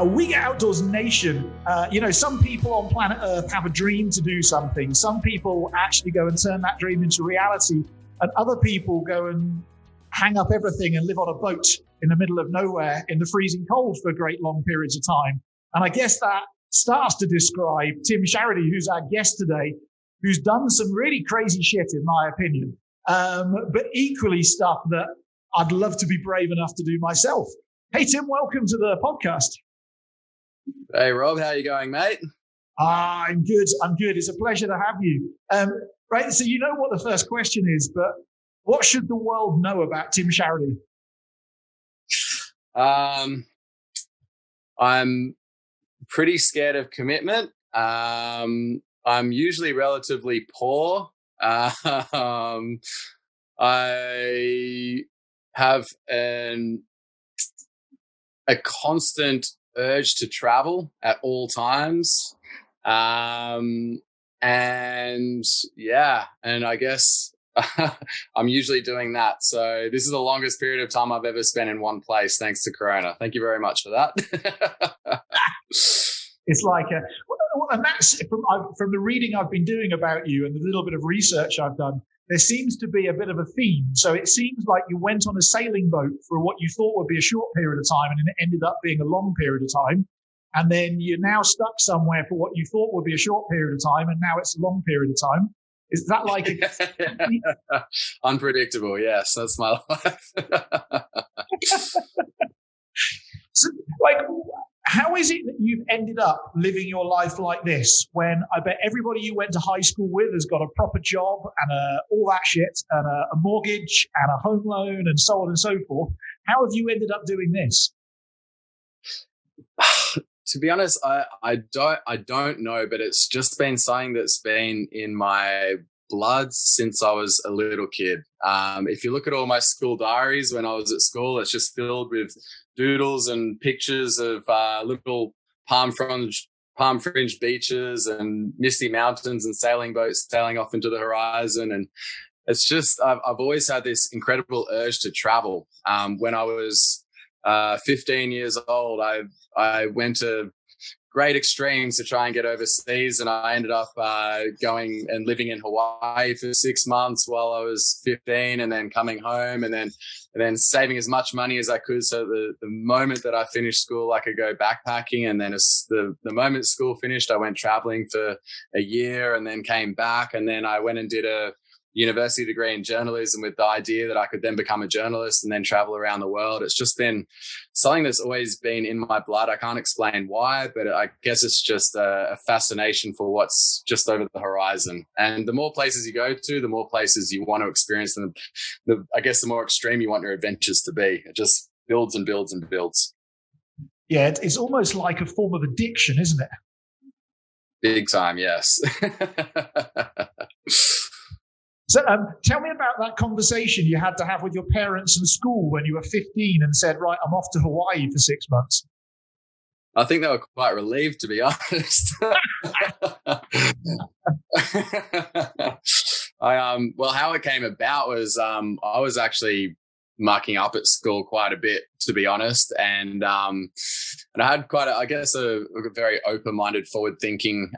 We Get Outdoors Nation. Some people on planet Earth have a dream to do something. Some people actually go and turn that dream into reality. And other people go and hang up everything and live on a boat in the middle of nowhere in the freezing cold for great long periods of time. And I guess that starts to describe Tim Charody, who's our guest today, who's done some really crazy shit, in my opinion, but equally stuff that I'd love to be brave enough to do myself. Hey, Tim, welcome to the podcast. Hey, Rob, how you going, mate? I'm good. It's a pleasure to have you. Right, so you know what the first question is, but what should the world know about Tim Charody? I'm pretty scared of commitment. I'm usually relatively poor. I have a constant urge to travel at all times. And I guess I'm usually doing that. So this is the longest period of time I've ever spent in one place, thanks to Corona. Thank you very much for that. It's like, and that's from the reading I've been doing about you and the little bit of research I've done, there seems to be a bit of a theme. So it seems like you went on a sailing boat for what you thought would be a short period of time, and it ended up being a long period of time. And then you're now stuck somewhere for what you thought would be a short period of time, and now it's a long period of time. Is that like unpredictable? Yes, that's my life. So, how is it that you've ended up living your life like this when I bet everybody you went to high school with has got a proper job and all that shit and a mortgage and a home loan and so on and so forth? How have you ended up doing this? To be honest, I don't know, but it's just been something that's been in my blood since I was a little kid. If you look at all my school diaries when I was at school, it's just filled with doodles and pictures of little palm fringe beaches and misty mountains and sailing boats sailing off into the horizon. And it's just, I've always had this incredible urge to travel. When I was 15 years old, I went to great extremes to try and get overseas, and I ended up going and living in Hawaii for 6 months while I was 15, and then coming home and then saving as much money as I could so the moment that I finished school I could go backpacking. And then the moment school finished, I went traveling for a year and then came back, and then I went and did a university degree in journalism with the idea that I could then become a journalist and then travel around the world. It's just been something that's always been in my blood. I can't explain why, but I guess it's just a fascination for what's just over the horizon. And the more places you go to, the more places you want to experience, and I guess the more extreme you want your adventures to be. It just builds and builds and builds. Yeah, it's almost like a form of addiction, isn't it? Big time, yes. So tell me about that conversation you had to have with your parents in school when you were 15 and said, right, I'm off to Hawaii for 6 months. I think they were quite relieved, to be honest. How it came about was I was actually mucking up at school quite a bit, to be honest. And I had quite a very open-minded, forward-thinking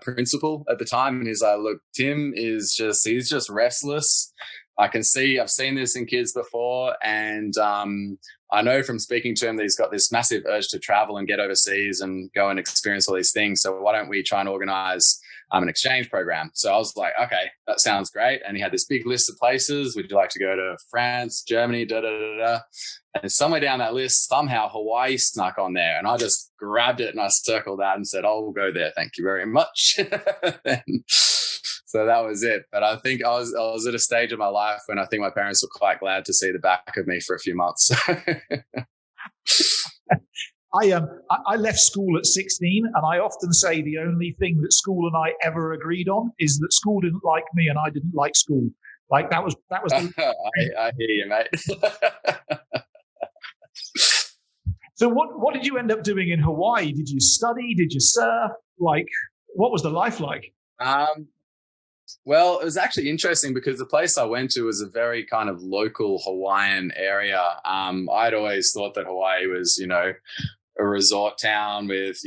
principal at the time. And he's like, look, Tim he's just restless. I've seen this in kids before. And I know from speaking to him that he's got this massive urge to travel and get overseas and go and experience all these things. So why don't we try and organize an exchange program? So I was like, okay, that sounds great. And he had this big list of places. Would you like to go to France, Germany, And somewhere down that list, somehow Hawaii snuck on there. And I just grabbed it and I circled that and said, oh, we'll go there. Thank you very much. So that was it. But I think I was at a stage of my life when I think my parents were quite glad to see the back of me for a few months. I left school at 16, and I often say the only thing that school and I ever agreed on is that school didn't like me and I didn't like school. Like that was. I hear you, mate. So what did you end up doing in Hawaii? Did you study? Did you surf? Like, what was the life like? Well, it was actually interesting because the place I went to was a very kind of local Hawaiian area. I'd always thought that Hawaii was, a resort town with,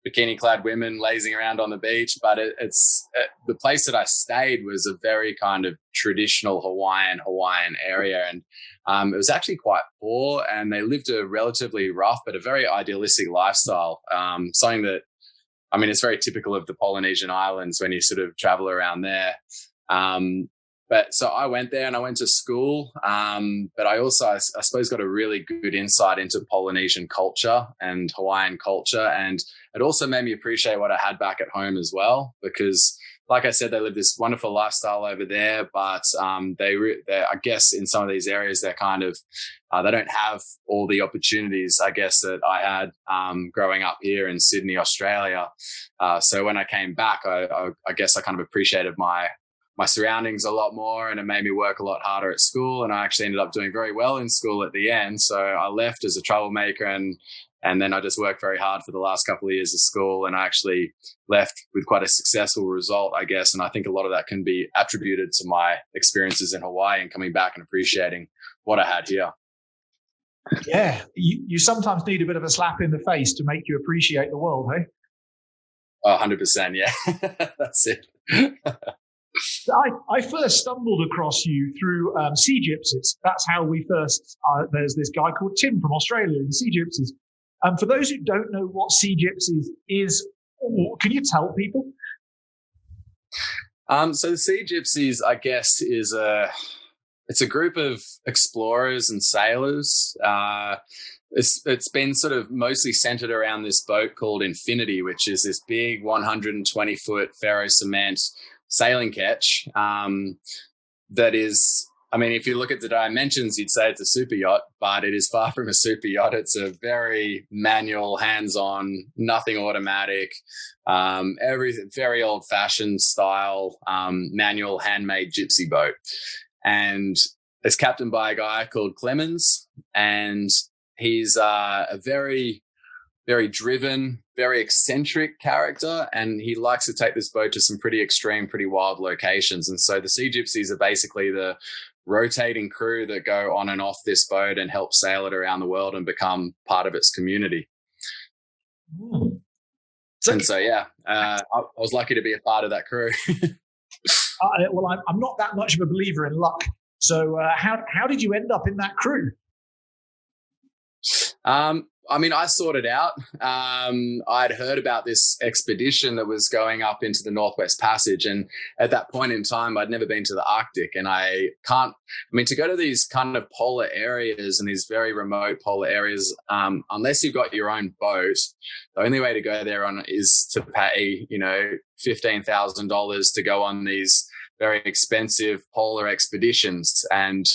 bikini clad women lazing around on the beach. But it's the place that I stayed was a very kind of traditional Hawaiian area. And it was actually quite poor, and they lived a relatively rough, but a very idealistic lifestyle. Something that, it's very typical of the Polynesian islands when you sort of travel around there. But so I went there and I went to school. But I also, I suppose, got a really good insight into Polynesian culture and Hawaiian culture. And it also made me appreciate what I had back at home as well, because like I said, they live this wonderful lifestyle over there, but I guess in some of these areas, they're kind of, they don't have all the opportunities, I guess, that I had growing up here in Sydney, Australia. So when I came back, I guess I kind of appreciated my surroundings a lot more, and it made me work a lot harder at school. And I actually ended up doing very well in school at the end. So I left as a troublemaker, and then I just worked very hard for the last couple of years of school, and I actually left with quite a successful result, I guess. And I think a lot of that can be attributed to my experiences in Hawaii and coming back and appreciating what I had here. Yeah, you sometimes need a bit of a slap in the face to make you appreciate the world, hey? 100%, yeah. That's it. I first stumbled across you through Sea Gypsies. That's how we first, there's this guy called Tim from Australia in Sea Gypsies. For those who don't know what Sea Gypsies is, can you tell people? So the Sea Gypsies, I guess, it's a group of explorers and sailors. It's been sort of mostly centered around this boat called Infinity, which is this big 120-foot ferro cement sailing ketch that is, if you look at the dimensions, you'd say it's a super yacht, but it is far from a super yacht. It's a very manual, hands-on, nothing automatic, everything very old-fashioned style, manual, handmade gypsy boat. And it's captained by a guy called Clemens, and he's a very, very driven, very eccentric character, and he likes to take this boat to some pretty extreme, pretty wild locations. And so the Sea Gypsies are basically the rotating crew that go on and off this boat and help sail it around the world and become part of its community. I was lucky to be a part of that crew. Well, I'm not that much of a believer in luck. So how did you end up in that crew? I sorted out. I'd heard about this expedition that was going up into the Northwest Passage. And at that point in time, I'd never been to the Arctic. And to go to these kind of polar areas and these very remote polar areas, unless you've got your own boat, the only way to go there is to pay, $15,000 to go on these very expensive polar expeditions. And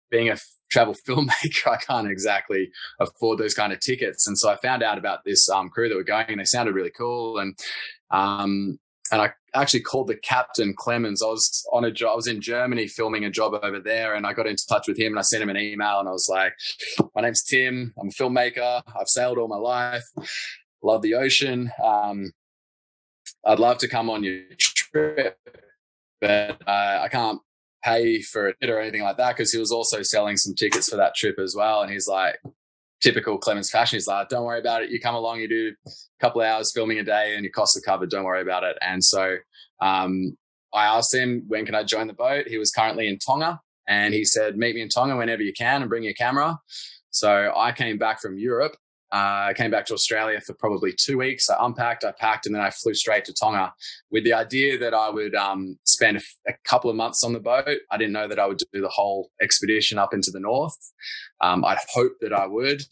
being a travel filmmaker, I can't exactly afford those kind of tickets. And so I found out about this crew that were going, and they sounded really cool. And I actually called the captain, Clemens. I was on a job. I was in Germany filming a job over there, and I got in touch with him, and I sent him an email, and I was like, my name's Tim. I'm a filmmaker. I've sailed all my life. Love the ocean. I'd love to come on your trip, but I can't pay for it or anything like that, because he was also selling some tickets for that trip as well. And he's like, typical Clemens fashion, he's like, don't worry about it. You come along, you do a couple of hours filming a day and your costs are covered. Don't worry about it. And so I asked him, when can I join the boat? He was currently in Tonga, and he said, meet me in Tonga whenever you can and bring your camera. So I came back from Europe. I came back to Australia for probably 2 weeks. I unpacked, I packed, and then I flew straight to Tonga with the idea that I would spend a couple of months on the boat. I didn't know that I would do the whole expedition up into the north. I'd hoped that I would.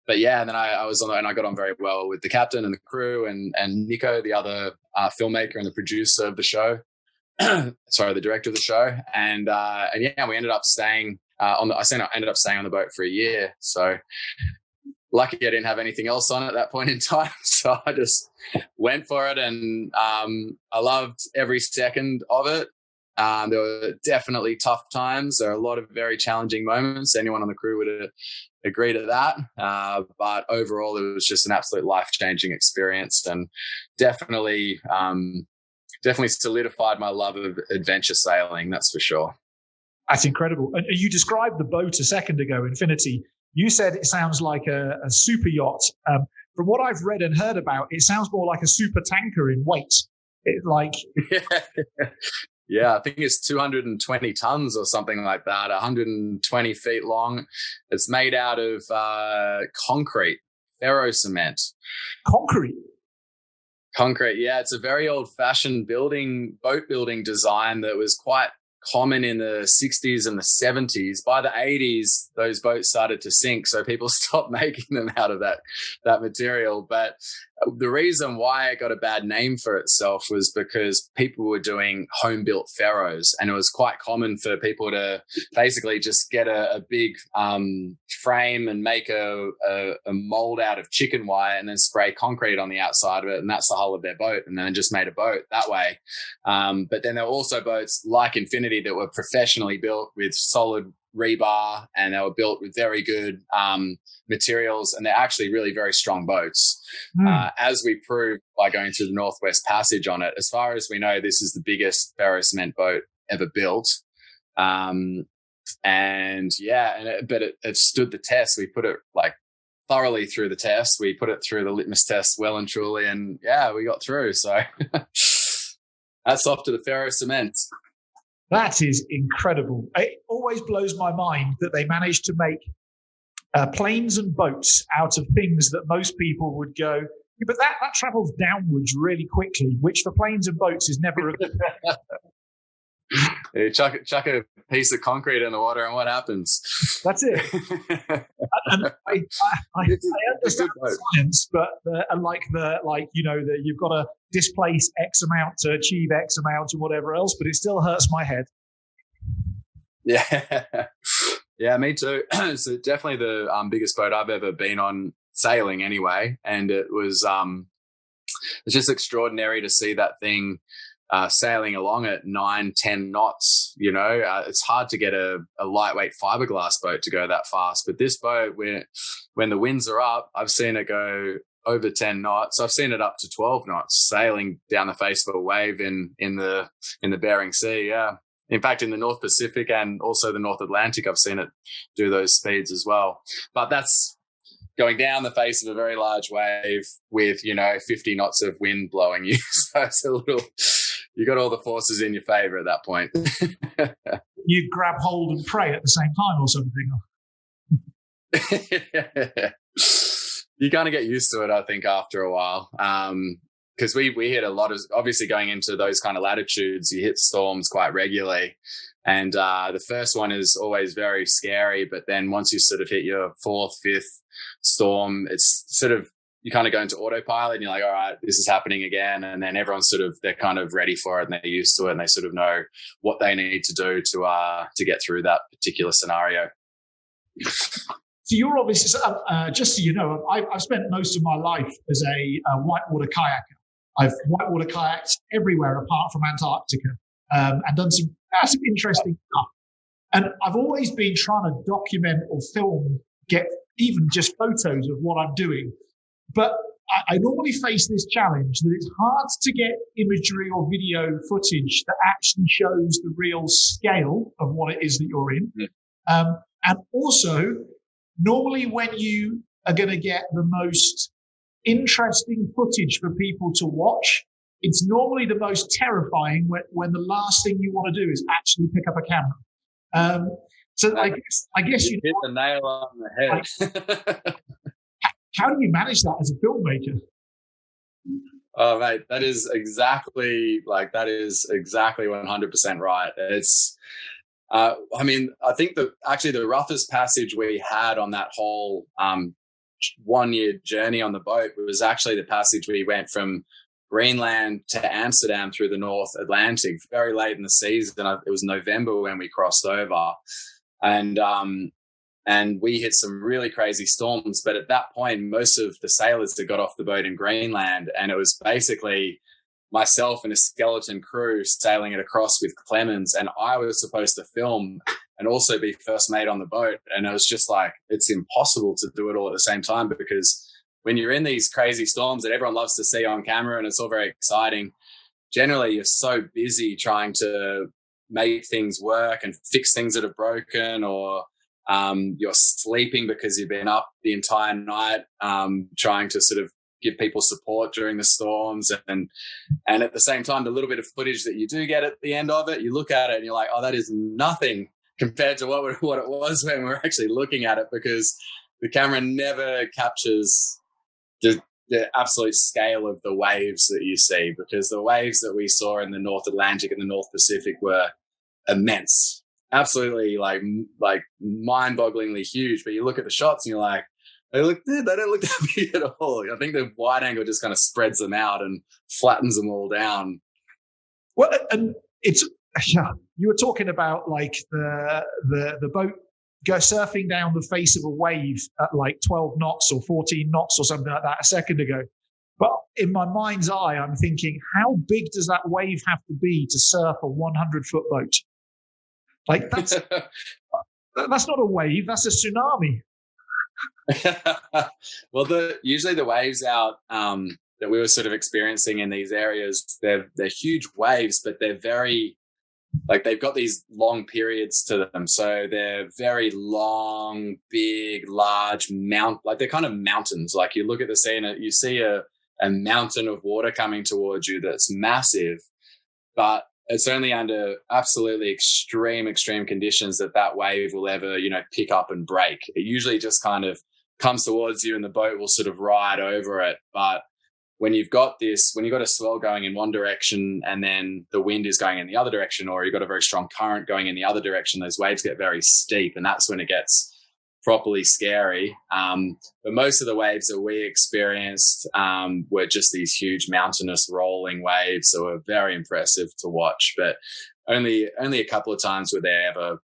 But yeah, and then I was on, and I got on very well with the captain and the crew and Nico, the other filmmaker and the producer of the show. Sorry, the director of the show. And yeah, we ended up staying I ended up staying on the boat for a year. So lucky I didn't have anything else on at that point in time. So I just went for it, and I loved every second of it. There were definitely tough times. There are a lot of very challenging moments. Anyone on the crew would agree to that. But overall, it was just an absolute life-changing experience, and definitely solidified my love of adventure sailing, that's for sure. That's incredible. And you described the boat a second ago, Infinity. You said it sounds like a super yacht. From what I've read and heard about, it sounds more like a super tanker in weight. Yeah, I think it's 220 tons or something like that, 120 feet long. It's made out of concrete, ferro cement. Concrete, yeah. It's a very old-fashioned boat building design that was quite common in the 60s and the 70s. By the 80s, those boats started to sink, so people stopped making them out of that material. But the reason why it got a bad name for itself was because people were doing home-built ferros, and it was quite common for people to basically just get a big frame and make a mold out of chicken wire and then spray concrete on the outside of it, and that's the hull of their boat, and then just made a boat that way. But then there were also boats like Infinity that were professionally built with solid rebar, and they were built with very good materials, and they're actually really very strong boats. As we proved by going through the Northwest Passage on it. As far as we know, this is the biggest ferro cement boat ever built. But it stood the test. We put it thoroughly through the test. We put it through the litmus test well and truly, and we got through. So that's off to the ferro cement. That is incredible. It always blows my mind that they managed to make planes and boats out of things that most people would go, but that travels downwards really quickly, which for planes and boats is never a good You chuck a piece of concrete in the water, and what happens? That's it. And I understand the science, but you've got to displace X amount to achieve X amount and whatever else, but it still hurts my head. Yeah, me too. So definitely the biggest boat I've ever been on sailing, anyway, and it was it's just extraordinary to see that thing sailing along at 9-10 knots. It's hard to get a lightweight fiberglass boat to go that fast, but this boat, when the winds are up, I've seen it go over 10 knots. I've seen it up to 12 knots sailing down the face of a wave in the Bering Sea. Yeah, in fact, in the North Pacific and also the North Atlantic, I've seen it do those speeds as well. But that's going down the face of a very large wave with 50 knots of wind blowing you. So it's a little. You got all the forces in your favor at that point. You grab hold and pray at the same time or something. You kind of get used to it, I think, after a while. Because we hit a lot of, obviously going into those kind of latitudes, you hit storms quite regularly. And the first one is always very scary. But then once you sort of hit your fourth, fifth storm, it's sort of, you kind of go into autopilot and you're like, all right, this is happening again. And then everyone's they're kind of ready for it and they're used to it and they sort of know what they need to do to get through that particular scenario. So you're obviously, just so you know, I've spent most of my life as a whitewater kayaker. I've whitewater kayaked everywhere apart from Antarctica and done some interesting stuff. And I've always been trying to document or film, get even just photos of what I'm doing. But I normally face this challenge that it's hard to get imagery or video footage that actually shows the real scale of what it is that you're in. And also, normally when you are going to get the most interesting footage for people to watch, it's normally the most terrifying when the last thing you want to do is actually pick up a camera. So I guess you hit the nail on the head. How do you manage that as a filmmaker? Oh, mate, that is exactly 100% right. It's, I think the roughest passage we had on that whole 1 year journey on the boat was actually the passage we went from Greenland to Amsterdam through the North Atlantic very late in the season. It was November when we crossed over. And we hit some really crazy storms. But at that point, most of the sailors had got off the boat in Greenland. And it was basically myself and a skeleton crew sailing it across with Clemens. And I was supposed to film and also be first mate on the boat. And it was just it's impossible to do it all at the same time, because when you're in these crazy storms that everyone loves to see on camera and it's all very exciting, generally you're so busy trying to make things work and fix things that are broken or You're sleeping because you've been up the entire night, trying to sort of give people support during the storms. And at the same time, the little bit of footage that you do get at the end of it, you look at it and you're like, oh, that is nothing compared to what it was when we're actually looking at it, because the camera never captures the absolute scale of the waves that you see, because the waves that we saw in the North Atlantic and the North Pacific were immense, absolutely like mind-bogglingly huge. But you look at the shots and you're like, they don't look that big at all. I think the wide angle just kind of spreads them out and flattens them all down. Well, and it's, you were talking about like the boat go surfing down the face of a wave at like 12 knots or 14 knots or something like that a second ago. But in my mind's eye, I'm thinking, how big does that wave have to be to surf a 100-foot boat? Like that's not a wave, that's a tsunami. Well, usually the waves out that we were sort of experiencing in these areas, they're huge waves, but they're very, like, they've got these long periods to them. So they're very long, big, large like they're kind of mountains. Like you look at the scene, you see a mountain of water coming towards you that's massive, but it's only under absolutely extreme conditions that wave will ever, pick up and break. It usually just kind of comes towards you and the boat will sort of ride over it. But when you've got a swell going in one direction and then the wind is going in the other direction, or you've got a very strong current going in the other direction, those waves get very steep, and that's when it gets properly scary. But most of the waves that we experienced were just these huge mountainous rolling waves, so were very impressive to watch. But only a couple of times were they ever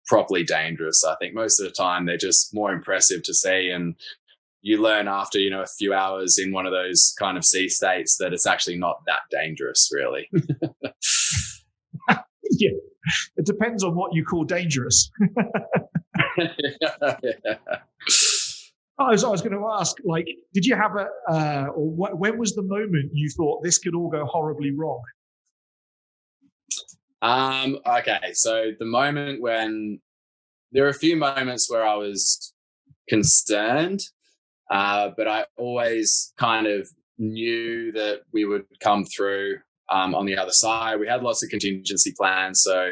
properly dangerous. I think most of the time they're just more impressive to see, and you learn after a few hours in one of those kind of sea states that it's actually not that dangerous, really. Yeah, it depends on what you call dangerous. Yeah. I was going to ask, like, did you have when was the moment you thought this could all go horribly wrong? Okay, so the moment when there were a few moments where I was concerned, but I always kind of knew that we would come through on the other side. We had lots of contingency plans. So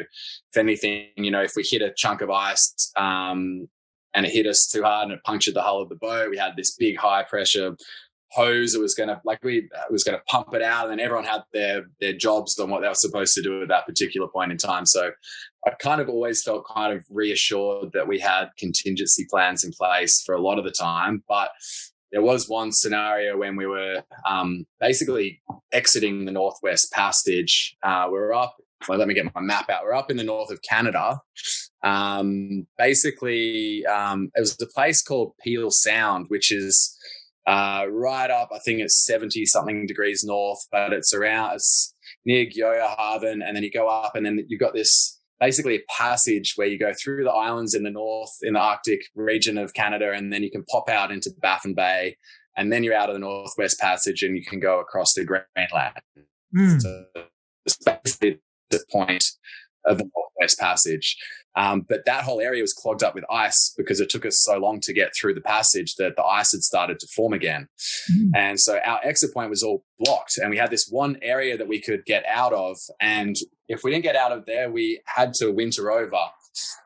if anything, if we hit a chunk of ice and it hit us too hard and it punctured the hull of the boat, we had this big high pressure hose that was going to pump it out, and then everyone had their jobs on what they were supposed to do at that particular point in time. So I kind of always felt kind of reassured that we had contingency plans in place for a lot of the time. But there was one scenario when we were basically exiting the Northwest Passage. We're up, let me get my map out. We're up in the north of Canada. Basically, it was a place called Peel Sound, which is right up, I think it's 70-something degrees north, but it's near Gioia Haven, and then you go up, and then you've got this basically a passage where you go through the islands in the north, in the Arctic region of Canada, and then you can pop out into Baffin Bay, and then you're out of the Northwest Passage and you can go across to Greenland. So it's basically the point of the Northwest Passage. But that whole area was clogged up with ice because it took us so long to get through the passage that the ice had started to form again. And so our exit point was all blocked, and we had this one area that we could get out of. And if we didn't get out of there, we had to winter over,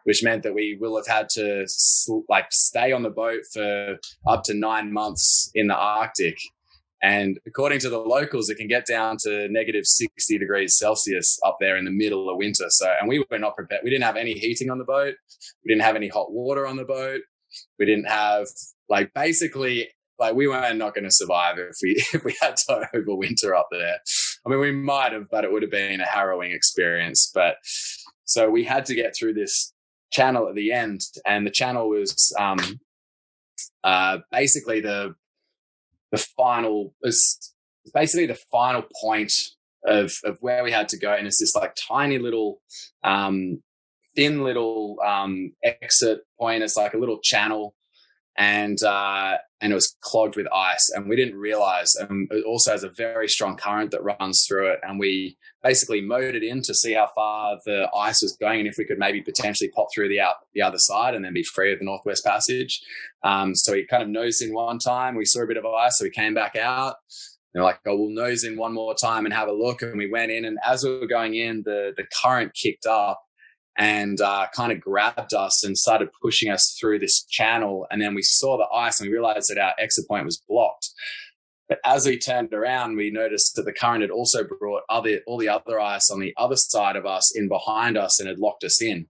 which meant that we will have had to stay on the boat for up to 9 months in the Arctic. And according to the locals, it can get down to negative 60 degrees Celsius up there in the middle of winter. So, and we were not prepared. We didn't have any heating on the boat. We didn't have any hot water on the boat. We didn't have we were not going to survive if we had to overwinter up there. I mean, we might have, but it would have been a harrowing experience. But so we had to get through this channel at the end, and the channel was basically the final point of where we had to go. And it's this like tiny little thin little exit point. It's like a little channel, and it was clogged with ice, and we didn't realize. And it also has a very strong current that runs through it, and we basically mowed it in to see how far the ice was going and if we could maybe potentially pop through the other side and then be free of the Northwest Passage. So we kind of nosed in one time. We saw a bit of ice, so we came back out. And we're like, oh, we'll nose in one more time and have a look. And we went in, and as we were going in, the current kicked up and kind of grabbed us and started pushing us through this channel. And then we saw the ice and we realized that our exit point was blocked. But as we turned around, we noticed that the current had also brought all the other ice on the other side of us in behind us and had locked us in.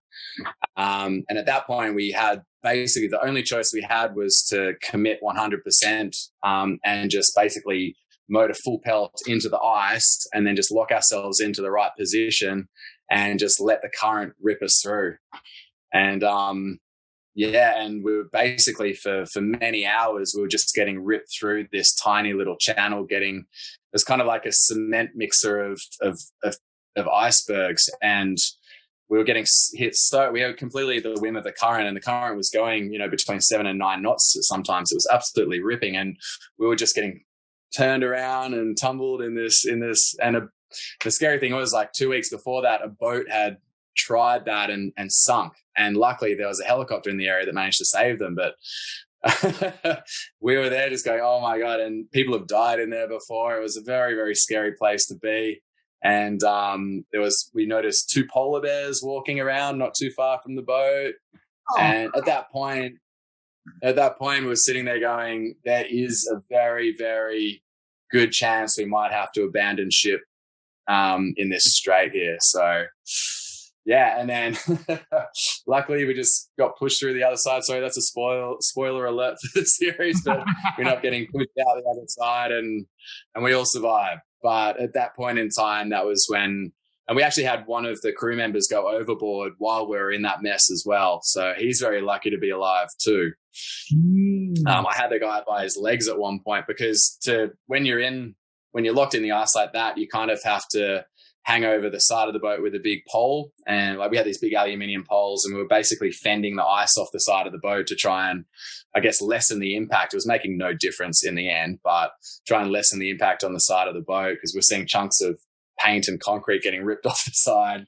And at that point, we had basically the only choice we had was to commit 100% and just basically motor full pelt into the ice and then just lock ourselves into the right position and just let the current rip us through. And and we were basically for many hours, we were just getting ripped through this tiny little channel, it was kind of like a cement mixer of icebergs. And we were getting hit. So we had completely the whim of the current, and the current was going, between 7 and 9 knots. Sometimes it was absolutely ripping, and we were just getting turned around and tumbled in this. And the scary thing was, like 2 weeks before that, a boat had tried that and sunk. And luckily there was a helicopter in the area that managed to save them. But we were there just going, oh my God. And people have died in there before. It was a very, very scary place to be. And we noticed 2 polar bears walking around not too far from the boat. Oh. And at that point, we were sitting there going, there is a very, very good chance we might have to abandon ship in this strait here. So, yeah. And then luckily we just got pushed through the other side. Sorry, that's a spoiler alert for the series, but we're not getting pushed out the other side, and we all survived. But at that point in time, that was when, and we actually had one of the crew members go overboard while we were in that mess as well. So he's very lucky to be alive too. I had the guy by his legs at one point, because when you're locked in the ice like that, you kind of have to hang over the side of the boat with a big pole. And like we had these big aluminium poles, and we were basically fending the ice off the side of the boat to try and, I guess, lessen the impact. It was making no difference in the end, but try and lessen the impact on the side of the boat, because we're seeing chunks of paint and concrete getting ripped off the side.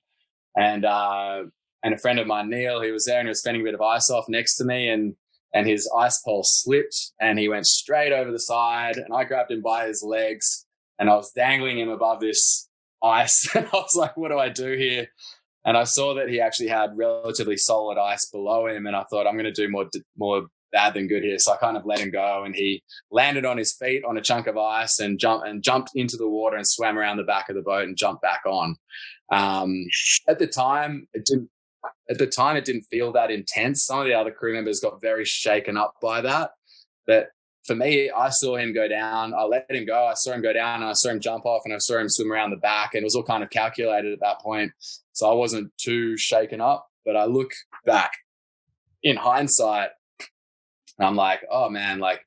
And a friend of mine, Neil, he was there and he was fending a bit of ice off next to me, and his ice pole slipped and he went straight over the side, and I grabbed him by his legs and I was dangling him above this ice. And I was like, what do I do here? And I saw that he actually had relatively solid ice below him, and I thought, I'm going to do more bad than good here. So I kind of let him go, and he landed on his feet on a chunk of ice and jumped into the water and swam around the back of the boat and jumped back on. At the time, it didn't feel that intense. Some of the other crew members got very shaken up by that. But for me, I saw him go down. I let him go. I saw him go down, and I saw him jump off, and I saw him swim around the back, and it was all kind of calculated at that point. So I wasn't too shaken up. But I look back in hindsight, and I'm like, oh man, like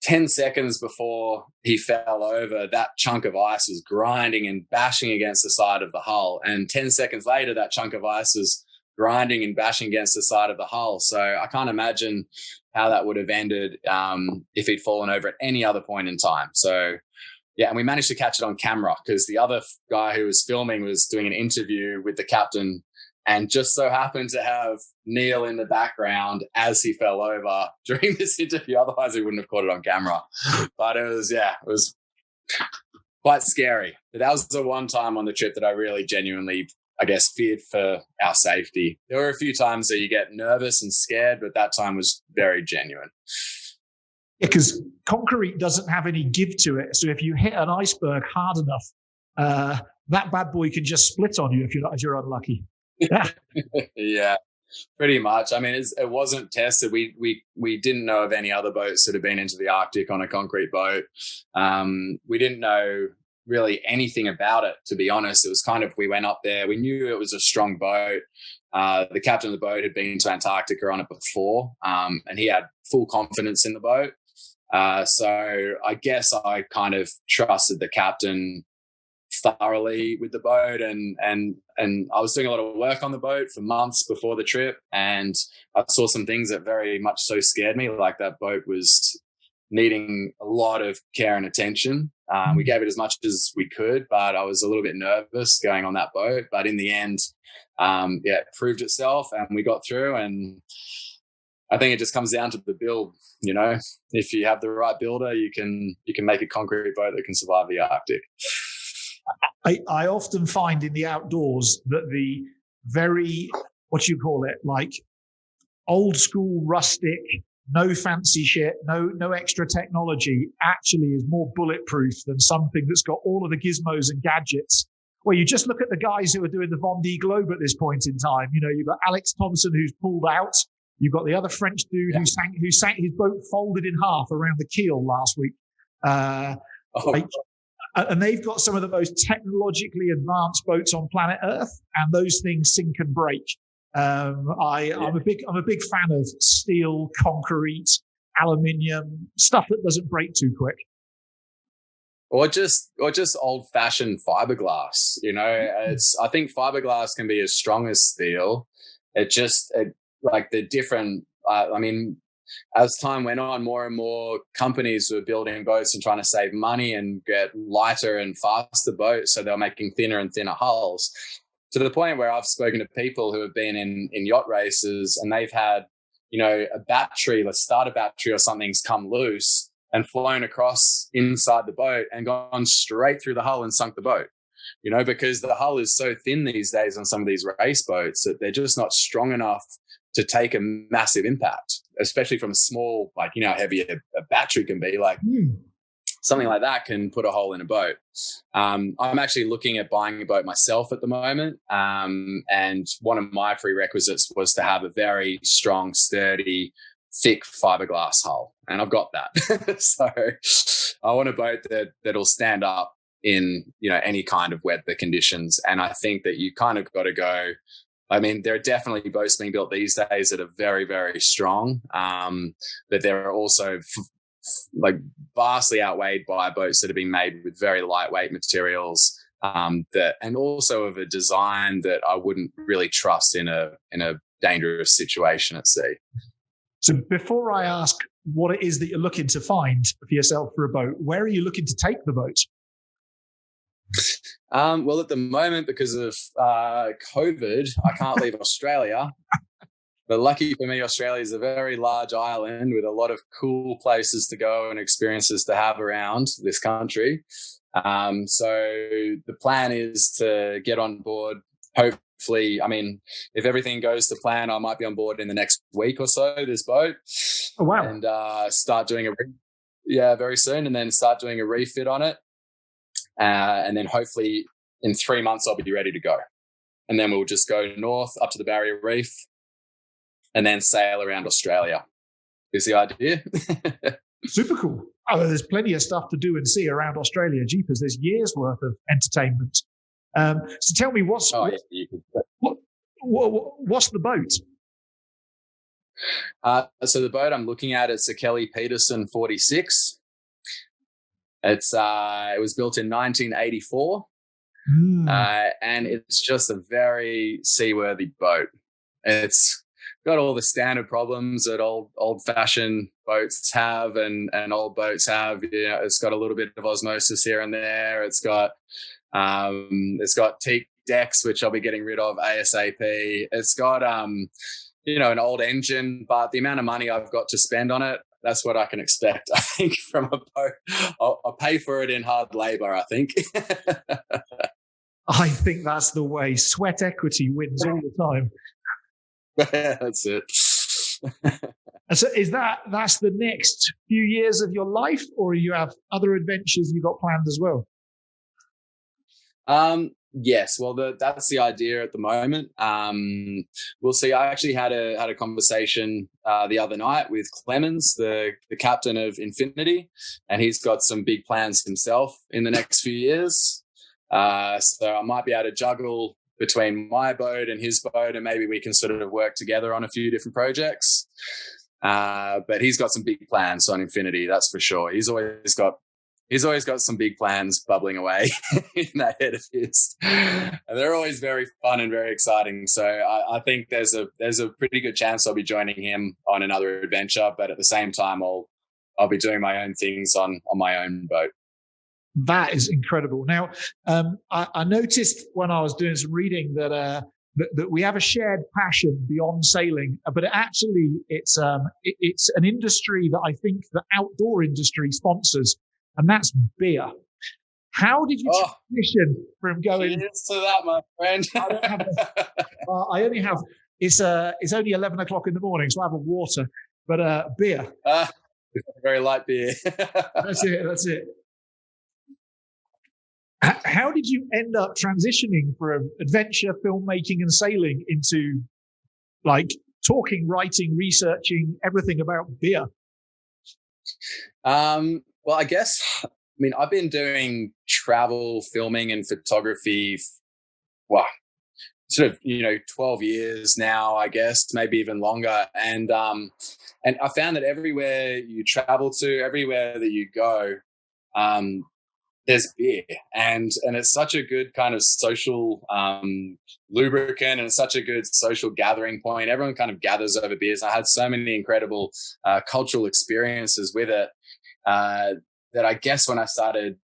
10 seconds before he fell over, that chunk of ice was grinding and bashing against the side of the hull. And 10 seconds later, that chunk of ice was grinding and bashing against the side of the hull. So I can't imagine how that would have ended if he'd fallen over at any other point in time. So, yeah, and we managed to catch it on camera, because the other guy who was filming was doing an interview with the captain, and just so happened to have Neil in the background as he fell over during this interview. Otherwise, we wouldn't have caught it on camera. But it was quite scary. But that was the one time on the trip that I really genuinely, I guess, feared for our safety. There were a few times that you get nervous and scared, but that time was very genuine. Yeah, because concrete doesn't have any give to it. So if you hit an iceberg hard enough, that bad boy can just split on you if you're unlucky. Yeah, pretty much. I mean, it wasn't tested. We didn't know of any other boats that had been into the Arctic on a concrete boat. We didn't know really anything about it, to be honest. It was kind of, we went up there. We knew it was a strong boat. The captain of the boat had been to Antarctica on it before, and he had full confidence in the boat. So I guess I kind of trusted the captain thoroughly with the boat, and I was doing a lot of work on the boat for months before the trip, and I saw some things that very much so scared me, like that boat was needing a lot of care and attention. We gave it as much as we could, but I was a little bit nervous going on that boat. But in the end, it proved itself, and we got through. And I think it just comes down to the build. You know, if you have the right builder, you can make a concrete boat that can survive the Arctic. I often find in the outdoors that the very, what you call it, like old school, rustic, no fancy shit, no extra technology, actually is more bulletproof than something that's got all of the gizmos and gadgets. Well, you just look at the guys who are doing the Vendée Globe at this point in time. You know, you've got Alex Thompson, who's pulled out. You've got the other French dude who sank his boat folded in half around the keel last week. And they've got some of the most technologically advanced boats on planet Earth, and those things sink and break. I'm a big fan of steel, concrete, aluminium, stuff that doesn't break too quick. Or just old-fashioned fiberglass. You know, I think fiberglass can be as strong as steel. Like the different. As time went on, more and more companies were building boats and trying to save money and get lighter and faster boats, so they were making thinner and thinner hulls, to the point where I've spoken to people who have been in yacht races, and they've had, you know, a starter battery or something's come loose and flown across inside the boat and gone straight through the hull and sunk the boat. You know, because the hull is so thin these days on some of these race boats that they're just not strong enough to take a massive impact, especially from a small, like, you know, how heavy a battery can be. Like something like that can put a hole in a boat. I'm actually looking at buying a boat myself at the moment. And one of my prerequisites was to have a very strong, sturdy, thick fiberglass hull. And I've got that. So I want a boat that'll stand up in, you know, any kind of weather conditions. And I think that you kind of got to go, I mean, there are definitely boats being built these days that are very, very strong, but there are also like vastly outweighed by boats that have been made with very lightweight materials, and also of a design that I wouldn't really trust in a dangerous situation at sea. So before I ask what it is that you're looking to find for yourself for a boat, where are you looking to take the boat? Well, at the moment, because of COVID, I can't leave Australia. But lucky for me, Australia is a very large island with a lot of cool places to go and experiences to have around this country. So the plan is to get on board. Hopefully, I mean, if everything goes to plan, I might be on board in the next week or so, this boat. Oh, wow. And start doing very soon, and then start doing a refit on it. And then hopefully in 3 months, I'll be ready to go. And then we'll just go north up to the Barrier Reef and then sail around Australia. Is the idea. Super cool. Oh, there's plenty of stuff to do and see around Australia. Jeepers, there's years worth of entertainment. So tell me, what's the boat? So the boat I'm looking at, it's a Kelly Peterson 46. It was built in 1984, and it's just a very seaworthy boat. It's got all the standard problems that old-fashioned boats have and old boats have. You know, it's got a little bit of osmosis here and there. It's got teak decks, which I'll be getting rid of ASAP. It's got an old engine, but the amount of money I've got to spend on it, that's what I can expect, I think, from a boat. I'll pay for it in hard labor, I think. I think that's the way. Sweat equity wins all the time. That's it. So that's the next few years of your life, or you have other adventures you got planned as well? Yes, well, that's the idea at the moment. We'll see. I actually had a conversation the other night with Clemens, the captain of Infinity, and he's got some big plans himself in the next few years. So I might be able to juggle between my boat and his boat, and maybe we can sort of work together on a few different projects. But he's got some big plans on Infinity, that's for sure. He's always got he's always got some big plans bubbling away in that head of his, and they're always very fun and very exciting. So I think there's a pretty good chance I'll be joining him on another adventure, but at the same time, I'll be doing my own things on my own boat. That is incredible. Now, I noticed when I was doing some reading that we have a shared passion beyond sailing, but it's an industry that I think the outdoor industry sponsors, and that's beer. How did you transition from going? Cheers to that, my friend. I don't have. I only have. It's only 11 o'clock in the morning, so I have a water, but beer. Very light beer. That's it. How did you end up transitioning from adventure, filmmaking, and sailing into like talking, writing, researching everything about beer? Well, I guess, I've been doing travel, filming, and photography, sort of 12 years now, I guess, maybe even longer. And I found that everywhere you travel to, everywhere that you go, there's beer, and it's such a good kind of social lubricant, and it's such a good social gathering point. Everyone kind of gathers over beers. I had so many incredible cultural experiences with it that I guess when I started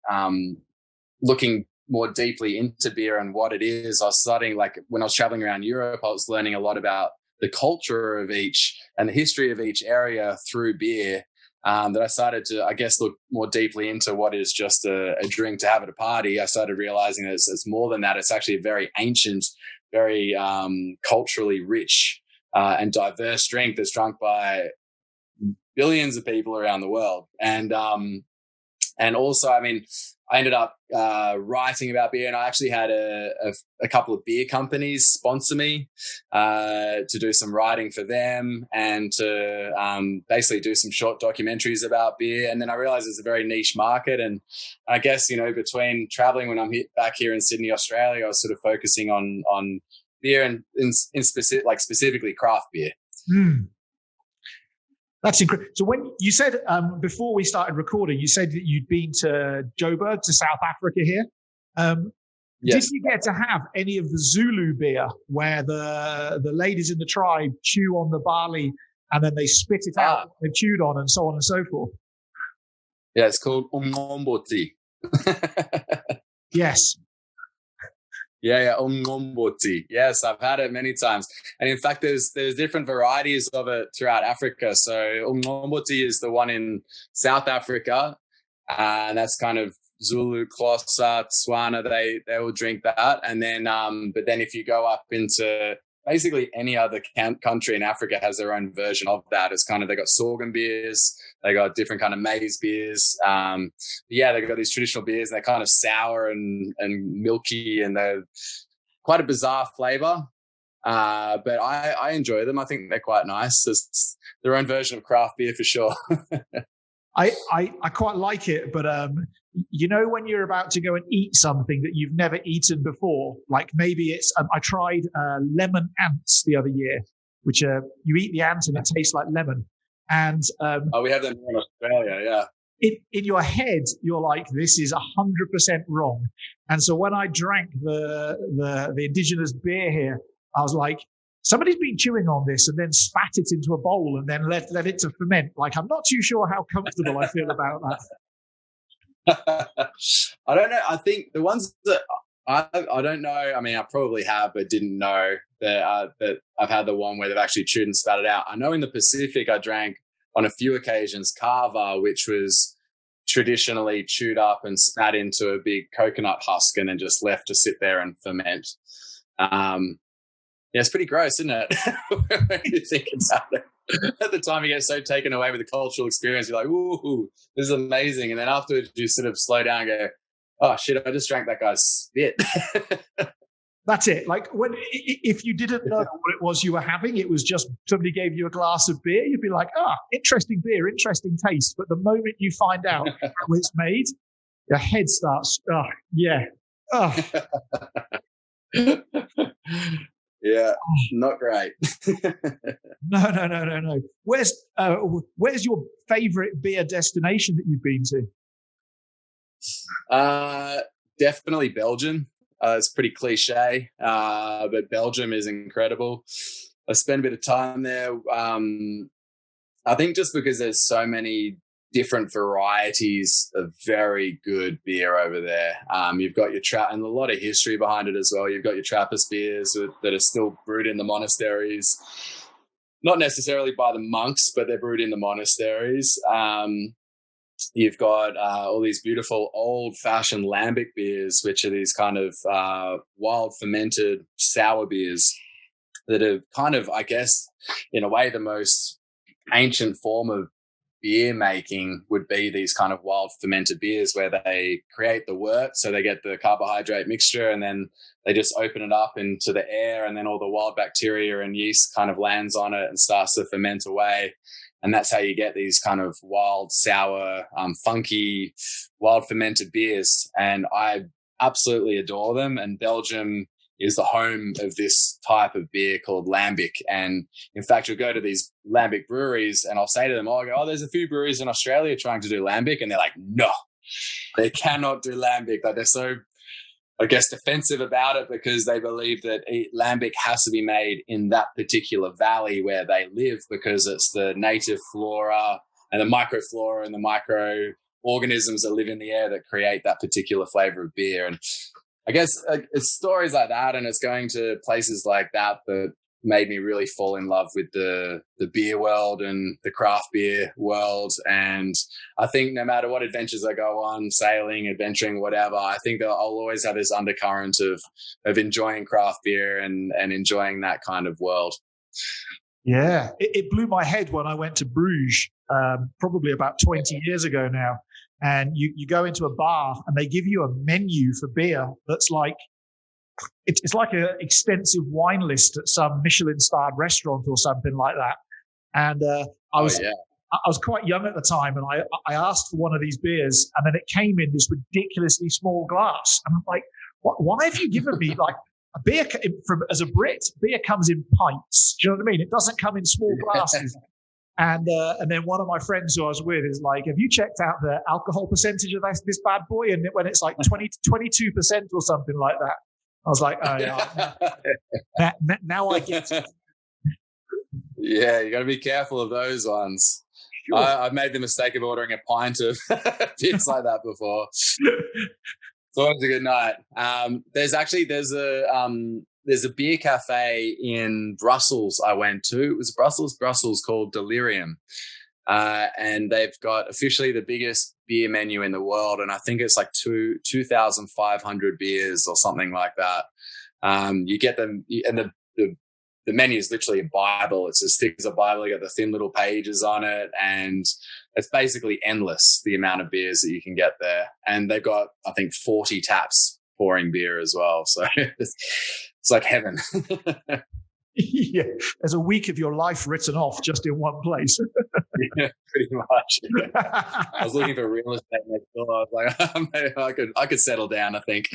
looking more deeply into beer and what it is, I was starting, like when I was traveling around Europe, I was learning a lot about the culture of each and the history of each area through beer. That I started to, I guess, look more deeply into what is just a drink to have at a party. I started realizing that it's more than that. It's actually a very ancient, very culturally rich and diverse drink that's drunk by billions of people around the world. And also, I ended up writing about beer, and I actually had a couple of beer companies sponsor me to do some writing for them and to basically do some short documentaries about beer. And then I realized it's a very niche market. And I guess, between traveling when I'm back here in Sydney, Australia, I was sort of focusing on beer and in specific, like specifically craft beer. Mm. That's incredible. So when you said before we started recording, you said that you'd been to Joburg, to South Africa here. Yes. Did you get to have any of the Zulu beer where the ladies in the tribe chew on the barley and then they spit it out what they've chewed on and so on and so forth? Yeah, it's called onboard. Yes. Yeah, onboard. Yes, I've had it many times, and in fact, there's different varieties of it throughout Africa. So onboard is the one in South Africa, and that's kind of Zulu, Xhosa, Tswana. They will drink that, and then but then if you go up into basically any other country in Africa has their own version of that. It's kind of, they got sorghum beers, they got different kind of maize beers. They got these traditional beers, and they're kind of sour and milky, and they're quite a bizarre flavor. But I enjoy them. I think they're quite nice. It's their own version of craft beer for sure. I quite like it, but when you're about to go and eat something that you've never eaten before, like maybe it's I tried lemon ants the other year, which you eat the ant and it tastes like lemon. And we have them in Australia, yeah. In your head, you're like, this is 100% wrong. And so when I drank the indigenous beer here, I was like, somebody's been chewing on this and then spat it into a bowl and then let it to ferment. Like, I'm not too sure how comfortable I feel about that. I don't know. I think the ones that I don't know. I probably have, but didn't know that I've had the one where they've actually chewed and spat it out. I know in the Pacific, I drank on a few occasions kava, which was traditionally chewed up and spat into a big coconut husk and then just left to sit there and ferment. Yeah, it's pretty gross, isn't it? When you think about it. At the time, you get so taken away with the cultural experience. You're like, ooh, this is amazing. And then afterwards, you sort of slow down and go, oh, shit, I just drank that guy's spit. That's it. Like, if you didn't know what it was you were having, it was just somebody gave you a glass of beer, you'd be like, interesting beer, interesting taste. But the moment you find out how it's made, your head starts, yeah. Yeah, not great. No. Where's your favorite beer destination that you've been to? Definitely Belgium. It's pretty cliche, but Belgium is incredible. I spent a bit of time there. I think just because there's so many different varieties of very good beer over there. You've got your and a lot of history behind it as well. You've got your Trappist beers that are still brewed in the monasteries, not necessarily by the monks, but they're brewed in the monasteries. You've got all these beautiful old-fashioned lambic beers, which are these kind of wild fermented sour beers that are kind of, I guess, in a way, the most ancient form of beer making would be these kind of wild fermented beers where they create the wort, so they get the carbohydrate mixture, and then they just open it up into the air, and then all the wild bacteria and yeast kind of lands on it and starts to ferment away. And that's how you get these kind of wild, sour, funky, wild fermented beers. And I absolutely adore them. And Belgium is the home of this type of beer called lambic. And in fact, you'll go to these lambic breweries and I'll say to them, there's a few breweries in Australia trying to do lambic. And they're like, no, they cannot do lambic. Like, they're so, I guess, defensive about it because they believe that lambic has to be made in that particular valley where they live because it's the native flora and the microflora and the microorganisms that live in the air that create that particular flavor of beer. And I guess it's stories like that, and it's going to places like that that made me really fall in love with the beer world and the craft beer world. And I think no matter what adventures I go on, sailing, adventuring, whatever, I think that I'll always have this undercurrent of enjoying craft beer and enjoying that kind of world. Yeah, it blew my head when I went to Bruges, probably about 20 years ago now. And you go into a bar and they give you a menu for beer that's like, it's like an extensive wine list at some Michelin-starred restaurant or something like that. And I was quite young at the time, and I asked for one of these beers, and then it came in this ridiculously small glass. And I'm like, why have you given me like a beer as a Brit? Beer comes in pints. Do you know what I mean? It doesn't come in small glasses. And then one of my friends who I was with is like, have you checked out the alcohol percentage of this bad boy? And when it's like 22% or something like that. I was like, oh, yeah. Now I get it. Yeah, you got to be careful of those ones. Sure. I've made the mistake of ordering a pint of beers like that before. It's always a good night. There's a beer cafe in Brussels I went to. It was Brussels called Delirium. And they've got officially the biggest beer menu in the world. And I think it's like 2,500 beers or something like that. You get them, and the menu is literally a Bible. It's as thick as a Bible. You got the thin little pages on it. And it's basically endless, the amount of beers that you can get there. And they've got, I think, 40 taps pouring beer as well. So it's like heaven. Yeah, there's a week of your life written off just in one place. Yeah, pretty much. I was looking for real estate next door. I was like, I could settle down, I think.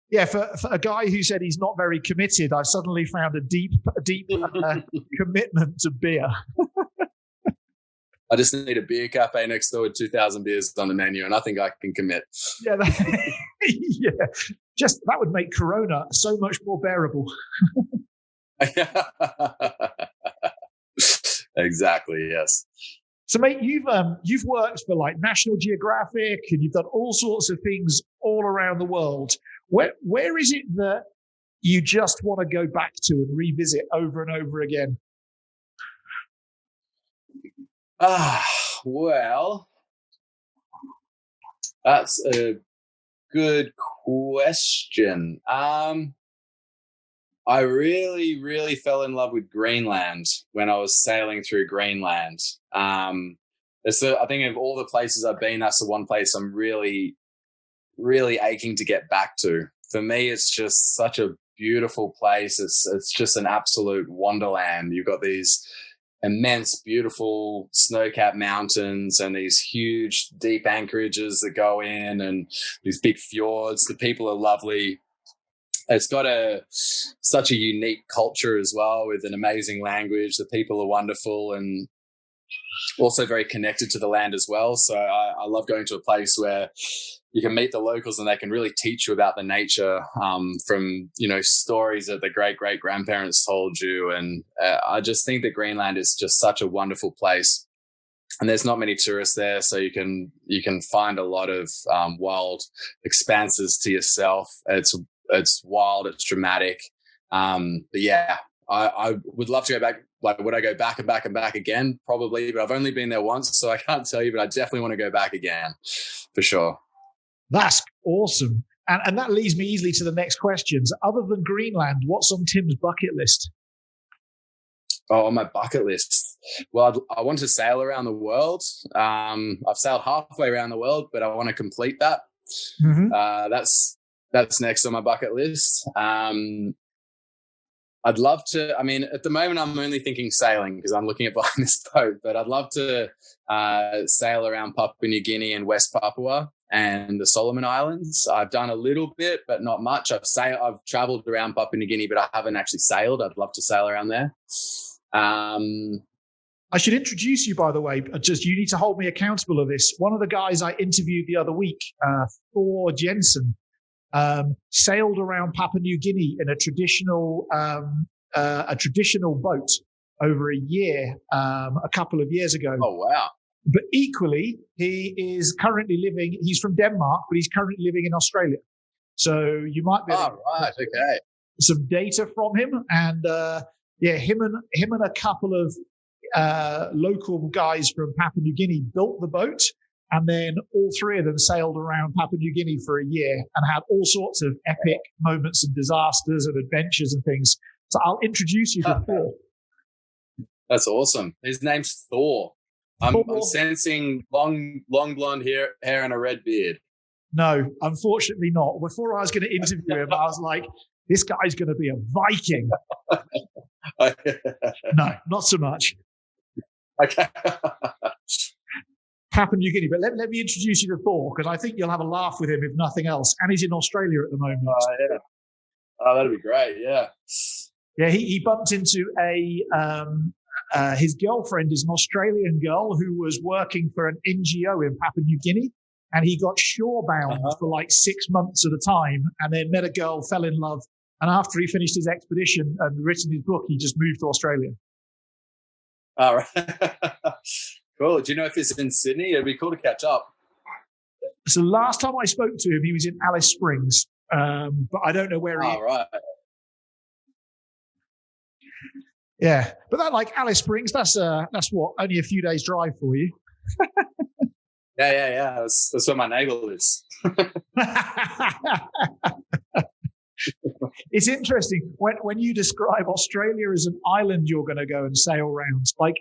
Yeah, for a guy who said he's not very committed, I suddenly found a deep commitment to beer. I just need a beer cafe next door with 2,000 beers on the menu, and I think I can commit. Yeah, yeah. Just that would make Corona so much more bearable. Exactly. Yes. So, mate, you've worked for like National Geographic, and you've done all sorts of things all around the world. Where is it that you just want to go back to and revisit over and over again? Well, that's a good question. I really, really fell in love with Greenland when I was sailing through Greenland. I think of all the places I've been, that's the one place I'm really, really aching to get back to. For me, it's just such a beautiful place. It's just an absolute wonderland. You've got these immense, beautiful snow-capped mountains and these huge, deep anchorages that go in, and these big fjords. The people are lovely. It's got such a unique culture as well, with an amazing language. The people are wonderful, and also very connected to the land as well. So I love going to a place where you can meet the locals and they can really teach you about the nature from, stories that the great-great-grandparents told you. And I just think that Greenland is just such a wonderful place. And there's not many tourists there, so you can find a lot of wild expanses to yourself. It's wild, it's dramatic. But yeah, I would love to go back. Like, would I go back and back and back again? Probably, but I've only been there once, so I can't tell you, but I definitely want to go back again for sure. That's awesome. And that leads me easily to the next questions. Other than Greenland, what's on Tim's bucket list? Oh, on my bucket list. Well, I want to sail around the world. I've sailed halfway around the world, but I want to complete that. Mm-hmm. That's next on my bucket list. I'd love to, at the moment I'm only thinking sailing because I'm looking at buying this boat, but I'd love to sail around Papua New Guinea and West Papua and the Solomon Islands. I've done a little bit, but not much. I've traveled around Papua New Guinea, but I haven't actually sailed. I'd love to sail around there. I should introduce you, by the way. You need to hold me accountable of this. One of the guys I interviewed the other week, Thor Jensen, sailed around Papua New Guinea in a traditional boat over a year, a couple of years ago. Oh, wow. But equally, he's from Denmark, but he's currently living in Australia. So you might be okay. Some data from him. And him and a couple of local guys from Papua New Guinea built the boat. And then all three of them sailed around Papua New Guinea for a year and had all sorts of epic moments and disasters and adventures and things. So I'll introduce you to Thor. That's awesome. His name's Thor. I'm sensing long blonde hair and a red beard. No, unfortunately not. Before I was going to interview him, I was like, this guy's going to be a Viking. No, not so much. Okay. Papua New Guinea. But let me introduce you to Thor, because I think you'll have a laugh with him, if nothing else. And he's in Australia at the moment. Oh, yeah. Oh, that'd be great, yeah. Yeah, he bumped into his girlfriend is an Australian girl who was working for an NGO in Papua New Guinea, and he got shorebound for like 6 months at a time, and then met a girl, fell in love, and after he finished his expedition and written his book, he just moved to Australia. All right. Cool. Do you know if he's in Sydney? It'd be cool to catch up. So last time I spoke to him, he was in Alice Springs, but I don't know where he is. Right. Yeah, but that, like, Alice Springs, that's what, only a few days drive for you. Yeah. That's where my neighbor lives. It's interesting when you describe Australia as an island you're going to go and sail around. Like,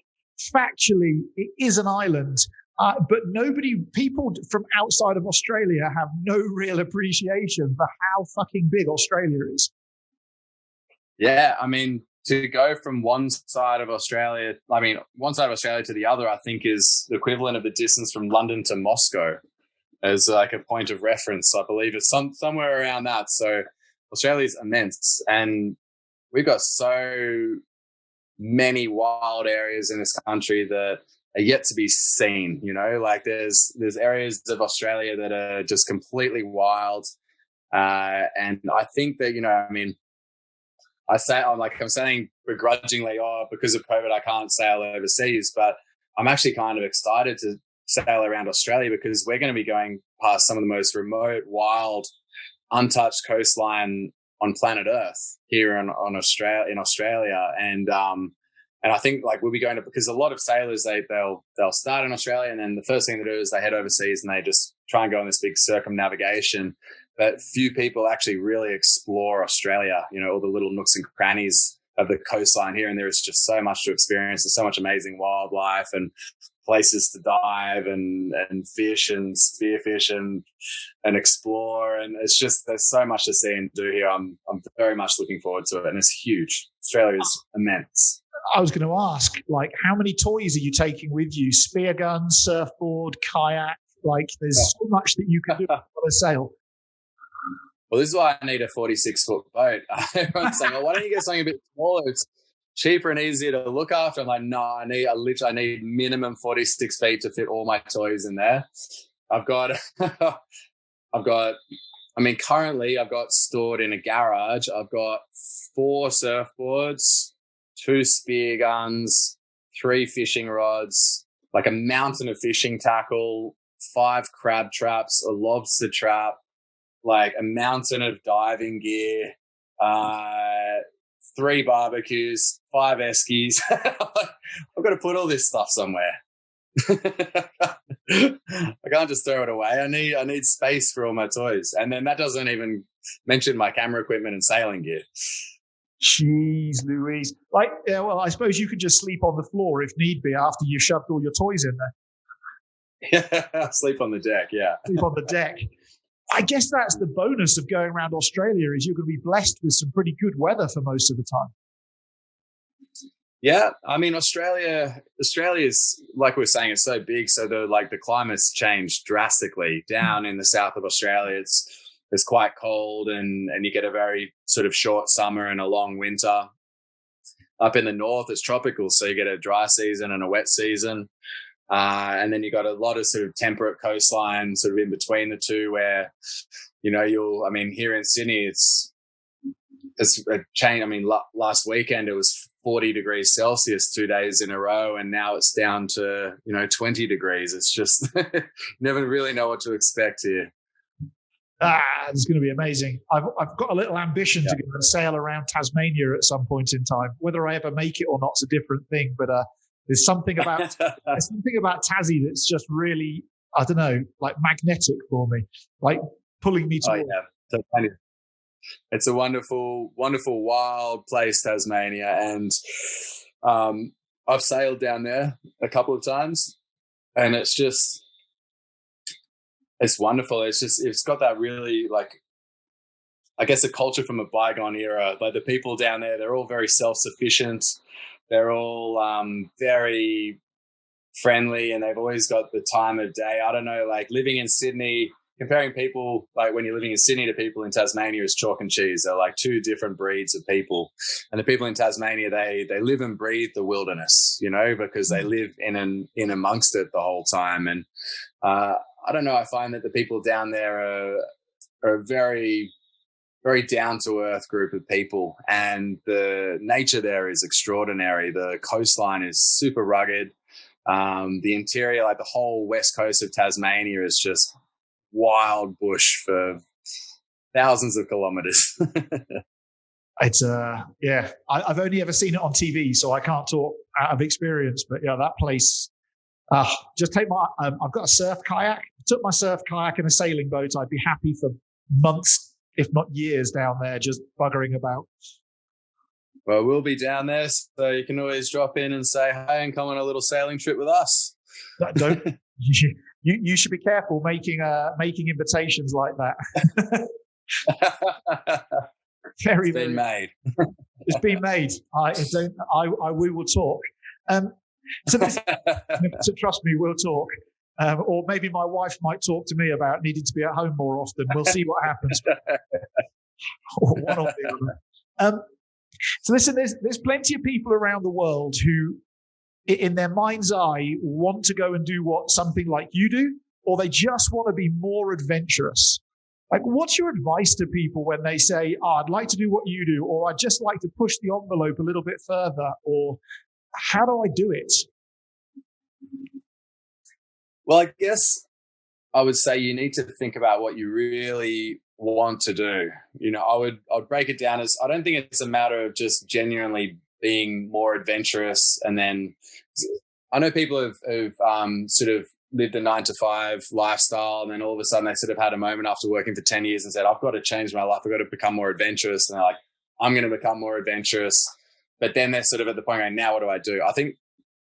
factually, it is an island, but people from outside of Australia have no real appreciation for how fucking big Australia is. Yeah, to go from one side of Australia to the other, I think is the equivalent of the distance from London to Moscow as like a point of reference. I believe it's somewhere around that. So Australia's immense, and we've got so many wild areas in this country that are yet to be seen. Like there's areas of Australia that are just completely wild, and I think that I'm saying begrudgingly, because of COVID, I can't sail overseas, but I'm actually kind of excited to sail around Australia because we're going to be going past some of the most remote, wild, untouched coastline on planet Earth here in Australia. And I think like we'll be going to, because a lot of sailors, they'll start in Australia, and then the first thing they do is they head overseas and they just try and go on this big circumnavigation. But few people actually really explore Australia, all the little nooks and crannies of the coastline here. And there is just so much to experience. There's so much amazing wildlife and places to dive and fish and spearfish and explore. And it's just, there's so much to see and do here. I'm very much looking forward to it. And it's huge. Australia is immense. I was going to ask, like, how many toys are you taking with you? Spear gun, surfboard, kayak? Like, there's so much that you can do on a sail. Well, this is why I need a 46-foot boat. Everyone's saying, well, why don't you get something a bit smaller? cheaper and easier to look after. I'm like, no, I need minimum 46 feet to fit all my toys in there. Currently I've got stored in a garage, I've got 4 surfboards, 2 spear guns, 3 fishing rods, like a mountain of fishing tackle, 5 crab traps, a lobster trap, like a mountain of diving gear, 3 barbecues, 5 eskies. I've got to put all this stuff somewhere. I can't just throw it away. I need space for all my toys. And then that doesn't even mention my camera equipment and sailing gear. Jeez Louise. Like, yeah, well, I suppose you could just sleep on the floor if need be after you've shoved all your toys in there. Yeah, sleep on the deck, yeah. Sleep on the deck. I guess that's the bonus of going around Australia, is you're going to be blessed with some pretty good weather for most of the time. Yeah, I mean, Australia's, like we were saying, it's so big, so the climate's changed drastically. Down in the south of Australia, it's quite cold, and you get a very sort of short summer and a long winter. Up in the north, it's tropical, so you get a dry season and a wet season. And then you got a lot of sort of temperate coastline sort of in between the two, where, here in Sydney, it's a change. I mean, last weekend it was 40 degrees Celsius 2 days in a row, and now it's down to 20 degrees. It's just never really know what to expect here. It's going to be amazing. I've got a little ambition to go and sail around Tasmania at some point in time. Whether I ever make it or not is a different thing, but there's something about Tassie that's just really, I don't know, like magnetic for me, like pulling me towards. Oh, yeah. It's a wonderful, wonderful, wild place, Tasmania. And I've sailed down there a couple of times, and it's wonderful. It's got that really, like, I guess, a culture from a bygone era. Like, the people down there, they're all very self-sufficient. They're all very friendly, and they've always got the time of day. I don't know, like living in Sydney, comparing people, like when you're living in Sydney to people in Tasmania, is chalk and cheese. They're like 2 different breeds of people. And the people in Tasmania, they live and breathe the wilderness, because they live in amongst it the whole time. And I don't know, I find that the people down there are a very, very down-to-earth group of people, and the nature there is extraordinary. The coastline is super rugged. The interior, like the whole west coast of Tasmania, is just wild bush for thousands of kilometers. It's I've only ever seen it on TV, so I can't talk out of experience. But yeah, that place. Just take my. I've got a surf kayak. If I took my surf kayak and a sailing boat, I'd be happy for months, if not years, down there just buggering about. Well, we'll be down there, so you can always drop in and say hi and come on a little sailing trip with us. Don't. You should be careful making invitations like that. Very, it's been made. It's been made. We will talk. So trust me, we'll talk. Or maybe my wife might talk to me about needing to be at home more often. We'll see what happens. One or the other. So listen, there's plenty of people around the world who, in their mind's eye, want to go and do something like you do, or they just want to be more adventurous. Like, what's your advice to people when they say, I'd like to do what you do, or I'd just like to push the envelope a little bit further, or how do I do it? Well, I guess I would say you need to think about what you really want to do. I'd break it down as, I don't think it's a matter of just genuinely being more adventurous. And then I know people have sort of lived a 9-to-5 lifestyle, and then all of a sudden they sort of had a moment after working for 10 years and said, I've got to change my life. I've got to become more adventurous. And they're like, I'm going to become more adventurous. But then they're sort of at the point going, now what do I do? I think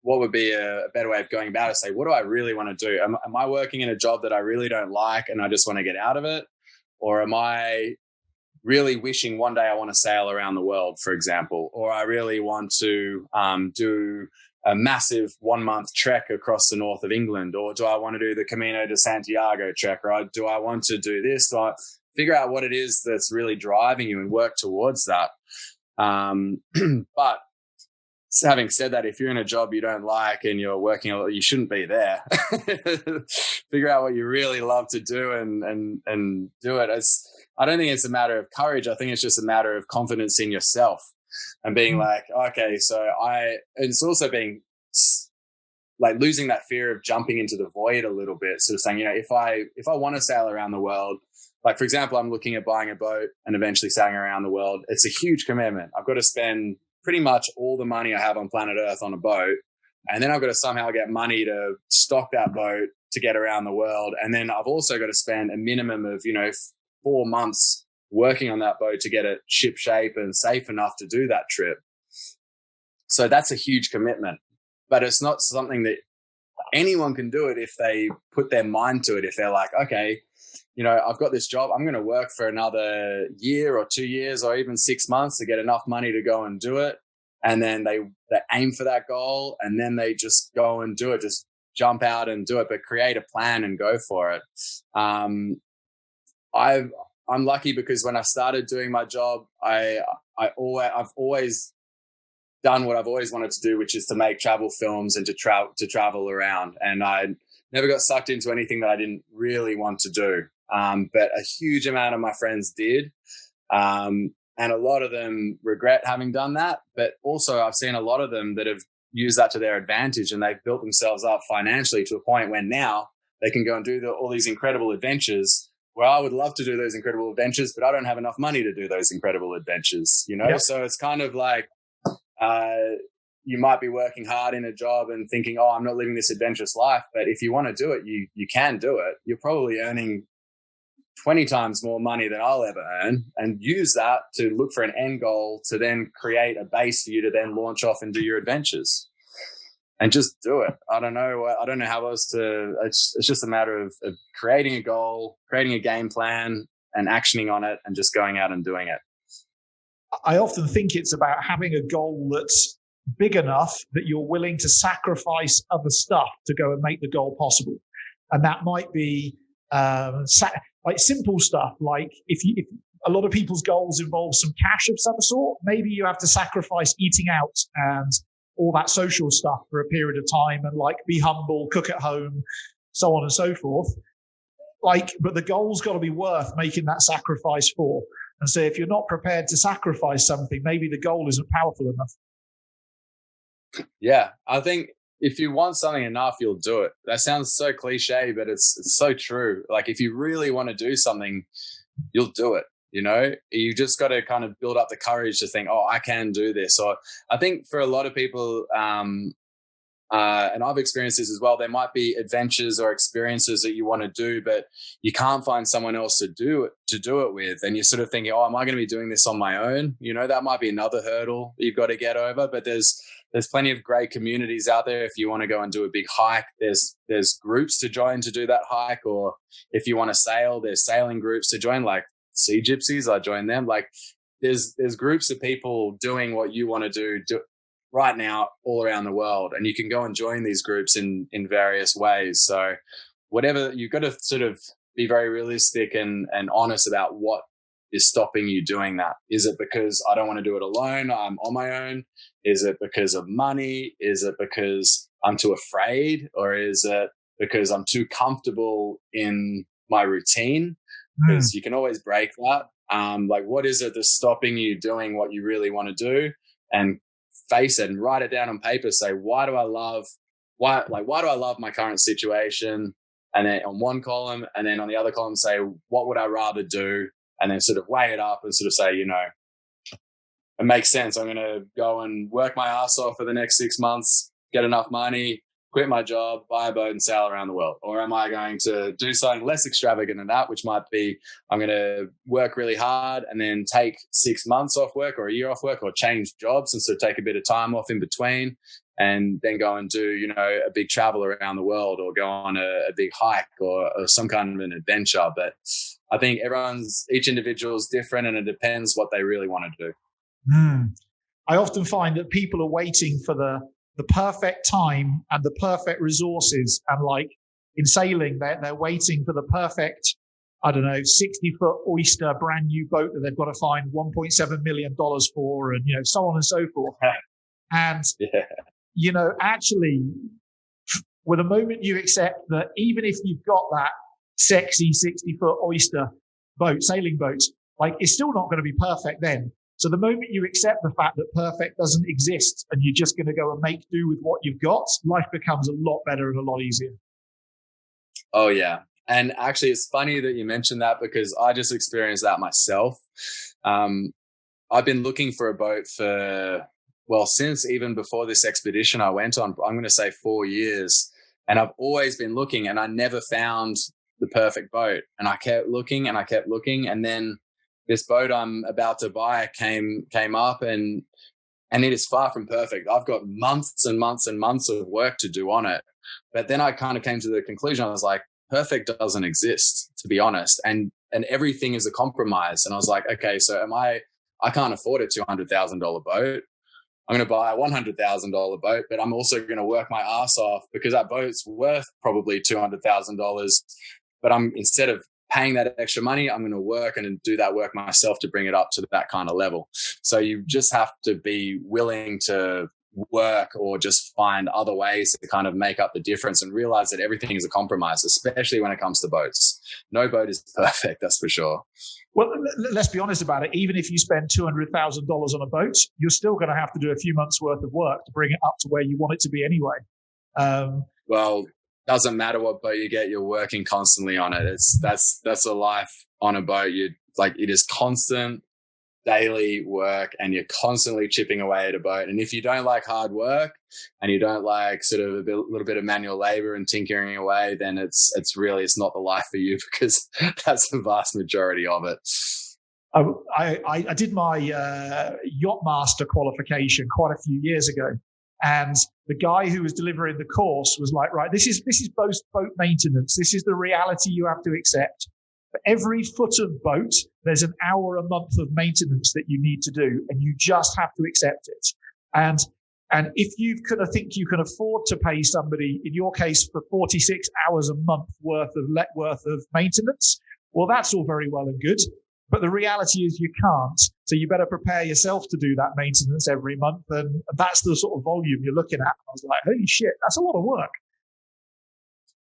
what would be a better way of going about it is say, what do I really want to do? Am I working in a job that I really don't like and I just want to get out of it? Or am I really wishing one day I want to sail around the world, for example, or I really want to do a massive 1-month trek across the north of England, or do I want to do the Camino de Santiago trek, or do I want to do this? Do I figure out what it is that's really driving you and work towards that? But having said that, if you're in a job you don't like and you're working a lot, you shouldn't be there. Figure out what you really love to do and do it. I don't think it's a matter of courage. I think it's just a matter of confidence in yourself and being like, okay, it's also being like losing that fear of jumping into the void a little bit. Sort of saying, if I want to sail around the world, like, for example, I'm looking at buying a boat and eventually sailing around the world. It's a huge commitment. I've got to spend pretty much all the money I have on planet Earth on a boat. And then I've got to somehow get money to stock that boat to get around the world. And then I've also got to spend a minimum of, 4 months working on that boat to get it ship shape and safe enough to do that trip. So that's a huge commitment, but it's not something that anyone can do it if they put their mind to it. If they're like, okay, I've got this job, I'm going to work for another year or 2 years or even 6 months to get enough money to go and do it. And then they aim for that goal and then they just go and do it, just jump out and do it, but create a plan and go for it. I'm lucky because when I started doing my job, I've always done what I've always wanted to do, which is to make travel films and to travel around. And I never got sucked into anything that I didn't really want to do. But a huge amount of my friends did. And a lot of them regret having done that. But also I've seen a lot of them that have used that to their advantage and they've built themselves up financially to a point where now they can go and do all these incredible adventures where I would love to do those incredible adventures, but I don't have enough money to do those incredible adventures, Yep. So it's kind of like, you might be working hard in a job and thinking, oh, I'm not living this adventurous life. But if you want to do it, you can do it. You're probably earning 20 times more money than I'll ever earn, and use that to look for an end goal to then create a base for you to then launch off and do your adventures and just do it. I don't know how else to, it's just a matter of creating a goal, creating a game plan and actioning on it and just going out and doing it. I often think it's about having a goal that's big enough that you're willing to sacrifice other stuff to go and make the goal possible. And that might be like simple stuff, like if a lot of people's goals involve some cash of some sort, maybe you have to sacrifice eating out and all that social stuff for a period of time and like be humble, cook at home, so on and so forth. But the goal's got to be worth making that sacrifice for. And so if you're not prepared to sacrifice something, maybe the goal isn't powerful enough. Yeah, I think if you want something enough, you'll do it. That sounds so cliche, but it's so true. Like if you really want to do something, you'll do it. You just got to kind of build up the courage to think, oh, I can do this. Or I think for a lot of people, and I've experienced this as well, there might be adventures or experiences that you want to do, but you can't find someone else to do it with. And you're sort of thinking, oh, am I going to be doing this on my own? That might be another hurdle you've got to get over. But there's plenty of great communities out there. If you want to go and do a big hike, there's groups to join to do that hike. Or if you want to sail, there's sailing groups to join, like Sea Gypsies. I joined them. Like there's groups of people doing what you want to do right now all around the world, and you can go and join these groups in various ways. So whatever, you've got to sort of be very realistic and honest about what is stopping you doing that. Is it because I don't want to do it alone, I'm on my own? Is it because of money? Is it because I'm too afraid? Or is it because I'm too comfortable in my routine? Because you can always break that. Like what is it that's stopping you doing what you really want to do? And face it and write it down on paper. Say, why do I love my current situation? And then on one column, and then on the other column, say, what would I rather do? And then sort of weigh it up and sort of say, it makes sense. I'm going to go and work my ass off for the next 6 months, get enough money, quit my job, buy a boat and sail around the world. Or am I going to do something less extravagant than that, which might be I'm going to work really hard and then take 6 months off work or a year off work, or change jobs and sort of take a bit of time off in between, and then go and do, a big travel around the world, or go on a big hike or some kind of an adventure. But I think each individual is different, and it depends what they really want to do. I often find that people are waiting for the perfect time and the perfect resources. And like in sailing, they're waiting for the perfect, 60-foot oyster brand new boat that they've got to find $1.7 million for, and, so on and so forth. And, actually, with the moment you accept that even if you've got that sexy 60-foot oyster boat, sailing boat, like it's still not going to be perfect then. So the moment you accept the fact that perfect doesn't exist and you're just going to go and make do with what you've got, life becomes a lot better and a lot easier. Oh, yeah. And actually, it's funny that you mentioned that because I just experienced that myself. I've been looking for a boat since even before this expedition I went on, I'm going to say 4 years. And I've always been looking and I never found the perfect boat. And I kept looking and I kept looking. And then this boat I'm about to buy came up and it is far from perfect. I've got months and months and months of work to do on it. But then I kind of came to the conclusion, I was like, perfect doesn't exist, to be honest. And everything is a compromise. And I was like, okay, so I can't afford a $200,000 boat. I'm going to buy a $100,000 boat, but I'm also going to work my ass off because that boat's worth probably $200,000. But instead of paying that extra money, I'm going to work and do that work myself to bring it up to that kind of level. So you just have to be willing to work or just find other ways to kind of make up the difference and realize that everything is a compromise, especially when it comes to boats. No boat is perfect, that's for sure. Well, let's be honest about it. Even if you spend $200,000 on a boat, you're still going to have to do a few months worth of work to bring it up to where you want it to be anyway. Well, doesn't matter what boat you get, you're working constantly on it. That's a life on a boat. It is constant daily work and you're constantly chipping away at a boat. And if you don't like hard work and you don't like sort of a little bit of manual labor and tinkering away, then it's not the life for you because that's the vast majority of it. I did my yacht master qualification quite a few years ago. And the guy who was delivering the course was like, right, this is boat maintenance. This is the reality you have to accept. For every foot of boat, there's an hour a month of maintenance that you need to do, and you just have to accept it. And if you think you can afford to pay somebody, in your case, for 46 hours a month worth of maintenance, well, that's all very well and good. But the reality is you can't. So you better prepare yourself to do that maintenance every month. And that's the sort of volume you're looking at. I was like, holy shit, that's a lot of work.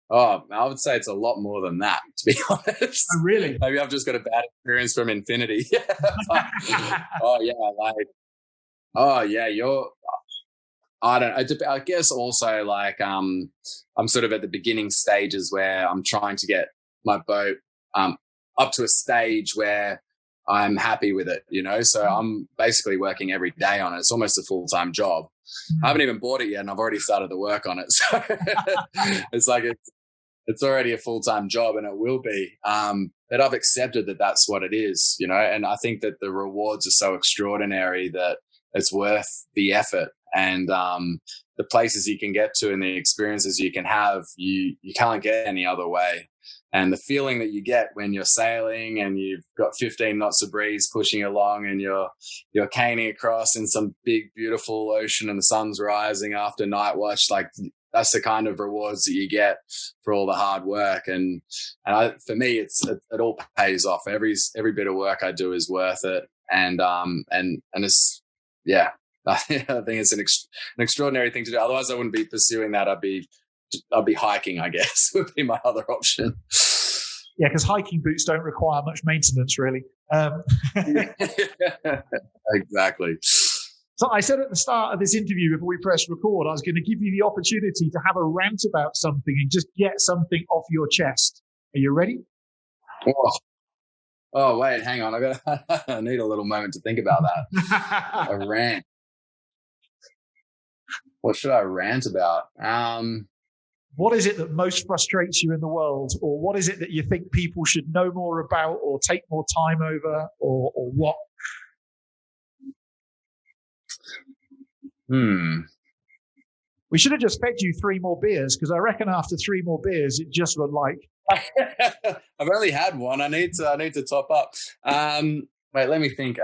Oh, I would say it's a lot more than that, to be honest. Oh, really? Maybe I've just got a bad experience from Infinity. I guess also like I'm sort of at the beginning stages where I'm trying to get my boat up to a stage where I'm happy with it, So I'm basically working every day on it. It's almost a full-time job. I haven't even bought it yet and I've already started the work on it. So it's like it's already a full-time job and it will be. But I've accepted that that's what it is, and I think that the rewards are so extraordinary that it's worth the effort. And the places you can get to and the experiences you can have, you can't get any other way. And the feeling that you get when you're sailing and you've got 15 knots of breeze pushing along and you're caning across in some big, beautiful ocean and the sun's rising after night watch, like that's the kind of rewards that you get for all the hard work. And for me, it all pays off. Every bit of work I do is worth it. And it's, yeah, I think it's an extraordinary thing to do. Otherwise I wouldn't be pursuing that. I'd be hiking, I guess, would be my other option. Yeah, because hiking boots don't require much maintenance, really. Exactly. So I said at the start of this interview, before we press record, I was going to give you the opportunity to have a rant about something and just get something off your chest. Are you ready? Oh wait, hang on. I need a little moment to think about that. A rant. What should I rant about? What is it that most frustrates you in the world? Or what is it that you think people should know more about or take more time over or what? We should have just fed you 3 more beers because I reckon after 3 more beers, it just would like... I've only had one. I need to top up. Wait, let me think.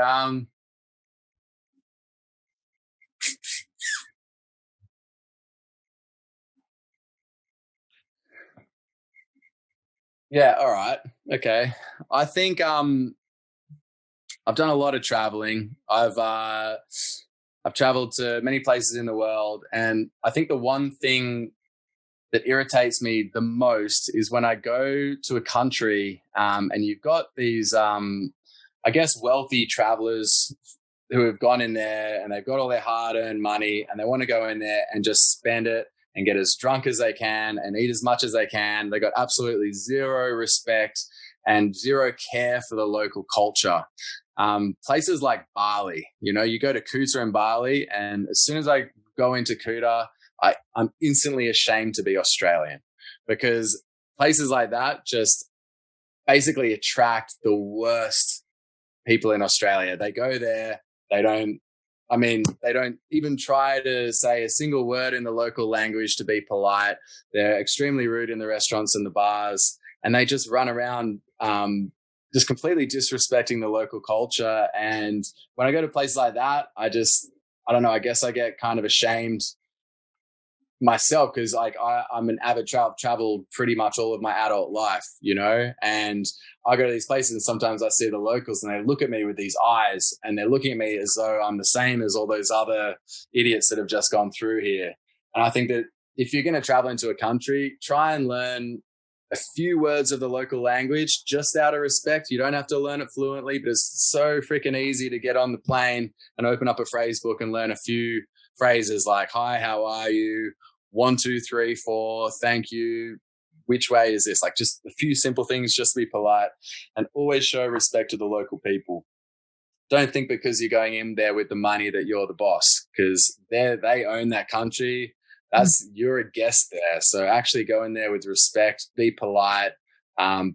Yeah, all right. Okay. I think I've done a lot of traveling. I've I've traveled to many places in the world. And I think the one thing that irritates me the most is when I go to a country and you've got these, I guess, wealthy travelers who have gone in there and they've got all their hard-earned money and they want to go in there and just spend it and get as drunk as they can and eat as much as they can. They got absolutely zero respect and zero care for the local culture. Places like Bali, you go to Kuta in Bali, and as soon as I go into Kuta, I'm instantly ashamed to be Australian, because places like that just basically attract the worst people in Australia. They go there, they don't even try to say a single word in the local language to be polite. They're extremely rude in the restaurants and the bars, and they just run around just completely disrespecting the local culture. And when I go to places like that, I don't know, I guess I get kind of ashamed myself, because I'm an avid travel pretty much all of my adult life, and I go to these places and sometimes I see the locals and they look at me with these eyes and they're looking at me as though I'm the same as all those other idiots that have just gone through here. And I think that if you're going to travel into a country, try and learn a few words of the local language just out of respect. You don't have to learn it fluently, but it's so freaking easy to get on the plane and open up a phrase book and learn a few phrases like, hi, how are you? 1, 2, 3, 4, thank you. Which way is this? Like, just a few simple things, just to be polite, and always show respect to the local people. Don't think because you're going in there with the money that you're the boss, because they own that country. You're a guest there. So actually go in there with respect, be polite,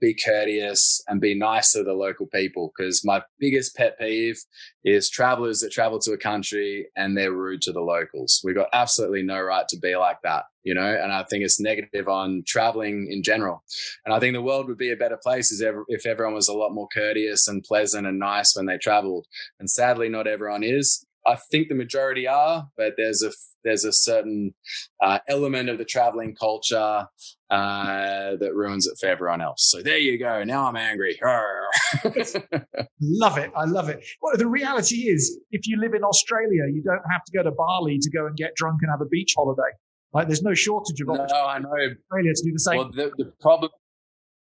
be courteous, and be nice to the local people. Because my biggest pet peeve is travelers that travel to a country and they're rude to the locals. We've got absolutely no right to be like that, and I think it's negative on traveling in general. And I think the world would be a better place if everyone was a lot more courteous and pleasant and nice when they traveled. And sadly, not everyone is. I think the majority are, but there's a certain element of the traveling culture that ruins it for everyone else. So there you go. Now I'm angry. Love it. I love it. Well, the reality is, if you live in Australia, you don't have to go to Bali to go and get drunk and have a beach holiday. Like, there's no shortage of opportunities I know. in Australia to do the same. Well,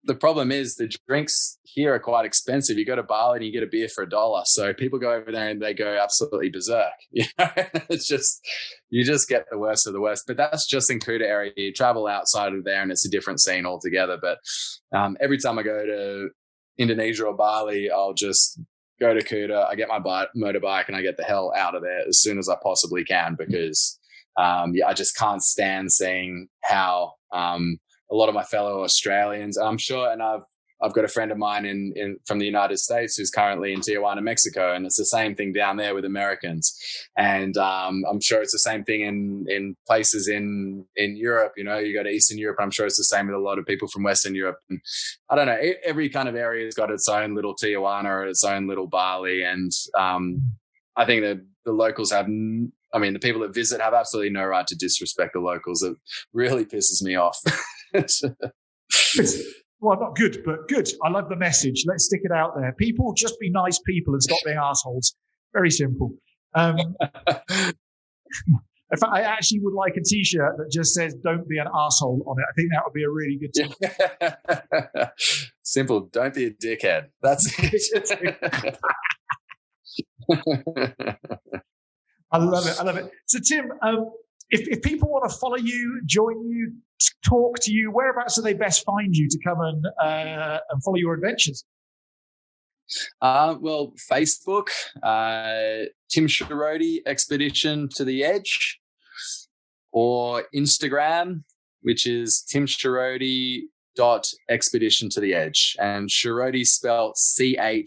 the problem is the drinks here are quite expensive. You go to Bali and you get a beer for $1. So people go over there and they go absolutely berserk. It's just, you just get the worst of the worst. But that's just in Kuta area. You travel outside of there and it's a different scene altogether. But every time I go to Indonesia or Bali, I'll just go to Kuta. I get my motorbike and I get the hell out of there as soon as I possibly can, because I just can't stand seeing how a lot of my fellow Australians, I'm sure, and I've got a friend of mine from the United States who's currently in Tijuana, Mexico, and it's the same thing down there with Americans. And I'm sure it's the same thing in places in Europe. You go to Eastern Europe, I'm sure it's the same with a lot of people from Western Europe. And I don't know, every kind of area has got its own little Tijuana or its own little Bali. And I think that the locals the people that visit have absolutely no right to disrespect the locals. It really pisses me off. Well, not good, but good. I love the message. Let's stick it out there. People, just be nice people and stop being assholes. Very simple. In fact, I actually would like a T-shirt that just says "Don't be an asshole" on it. I think that would be a really good T-shirt. Simple. Don't be a dickhead. That's it. I love it. So, Tim, if people want to follow you, join you, talk to you, whereabouts do they best find you to come and follow your adventures? Well, Facebook, Tim Charody, Expedition to the Edge, or Instagram, which is timcharody.expedition to the edge, and Charody spelled Charody.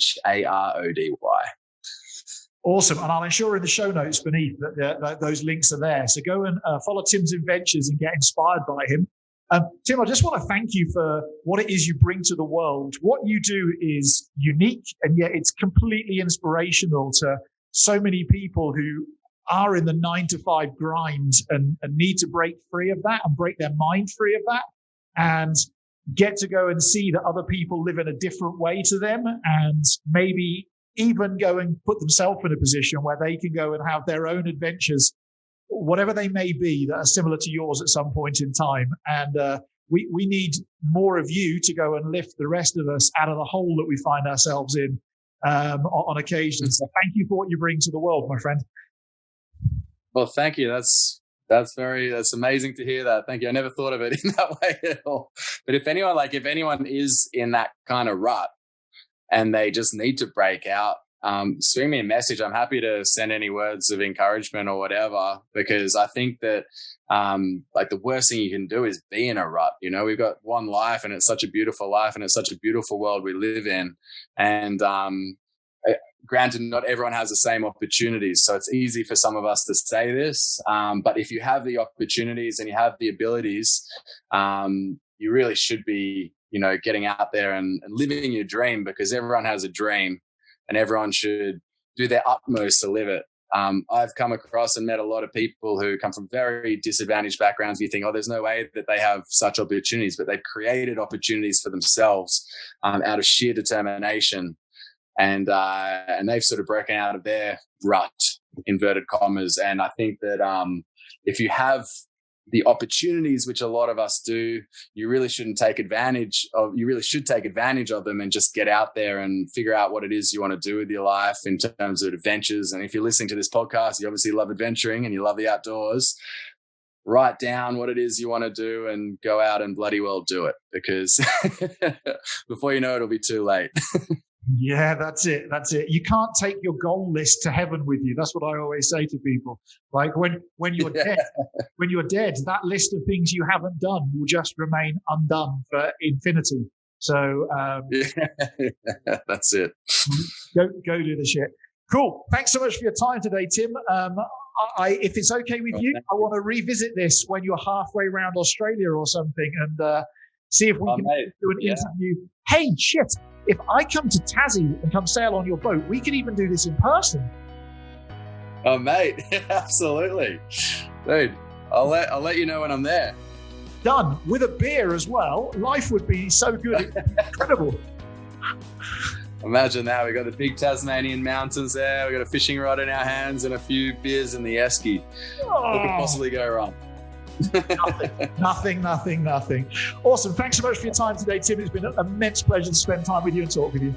Awesome. And I'll ensure in the show notes beneath that those links are there. So go and follow Tim's adventures and get inspired by him. Tim, I just want to thank you for what it is you bring to the world. What you do is unique, and yet it's completely inspirational to so many people who are in the 9-to-5 grind and need to break free of that and break their mind free of that, and get to go and see that other people live in a different way to them, and maybe even go and put themselves in a position where they can go and have their own adventures, whatever they may be, that are similar to yours at some point in time. And we need more of you to go and lift the rest of us out of the hole that we find ourselves in on occasion. So thank you for what you bring to the world, my friend. Well, thank you. That's amazing to hear that. Thank you. I never thought of it in that way at all. But if anyone is in that kind of rut and they just need to break out, swing me a message. I'm happy to send any words of encouragement or whatever, because I think that the worst thing you can do is be in a rut. You know, we've got one life, and it's such a beautiful life, and it's such a beautiful world we live in. And granted, not everyone has the same opportunities, so it's easy for some of us to say this. But if you have the opportunities and you have the abilities, you really should be, getting out there and living your dream, because everyone has a dream and everyone should do their utmost to live it. I've come across and met a lot of people who come from very disadvantaged backgrounds. You think, there's no way that they have such opportunities, but they've created opportunities for themselves out of sheer determination. And they've sort of broken out of their rut, inverted commas. And I think that if you have the opportunities, which a lot of us do, you really should take advantage of them and just get out there and figure out what it is you want to do with your life in terms of adventures. And if you're listening to this podcast, you obviously love adventuring and you love the outdoors. Write down what it is you want to do and go out and bloody well do it, because before you know it, it'll be too late. Yeah, that's it. You can't take your goal list to heaven with you. That's what I always say to people. Like when you're dead, that list of things you haven't done will just remain undone for infinity. So that's it. Go do the shit. Cool. Thanks so much for your time today, Tim. If it's okay with you, I want to revisit this when you're halfway around Australia or something, and see if we can do an interview. Hey, shit. If I come to Tassie and come sail on your boat, we can even do this in person. Oh, mate, absolutely, dude. I'll let you know when I'm there. Done, with a beer as well. Life would be so good, incredible. Imagine that. We got the big Tasmanian mountains there. We got a fishing rod in our hands and a few beers in the esky. What could possibly go wrong? Nothing. Awesome. Thanks so much for your time today, Tim. It's been an immense pleasure to spend time with you and talk with you.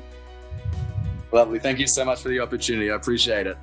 Lovely. Thank you so much for the opportunity. I appreciate it.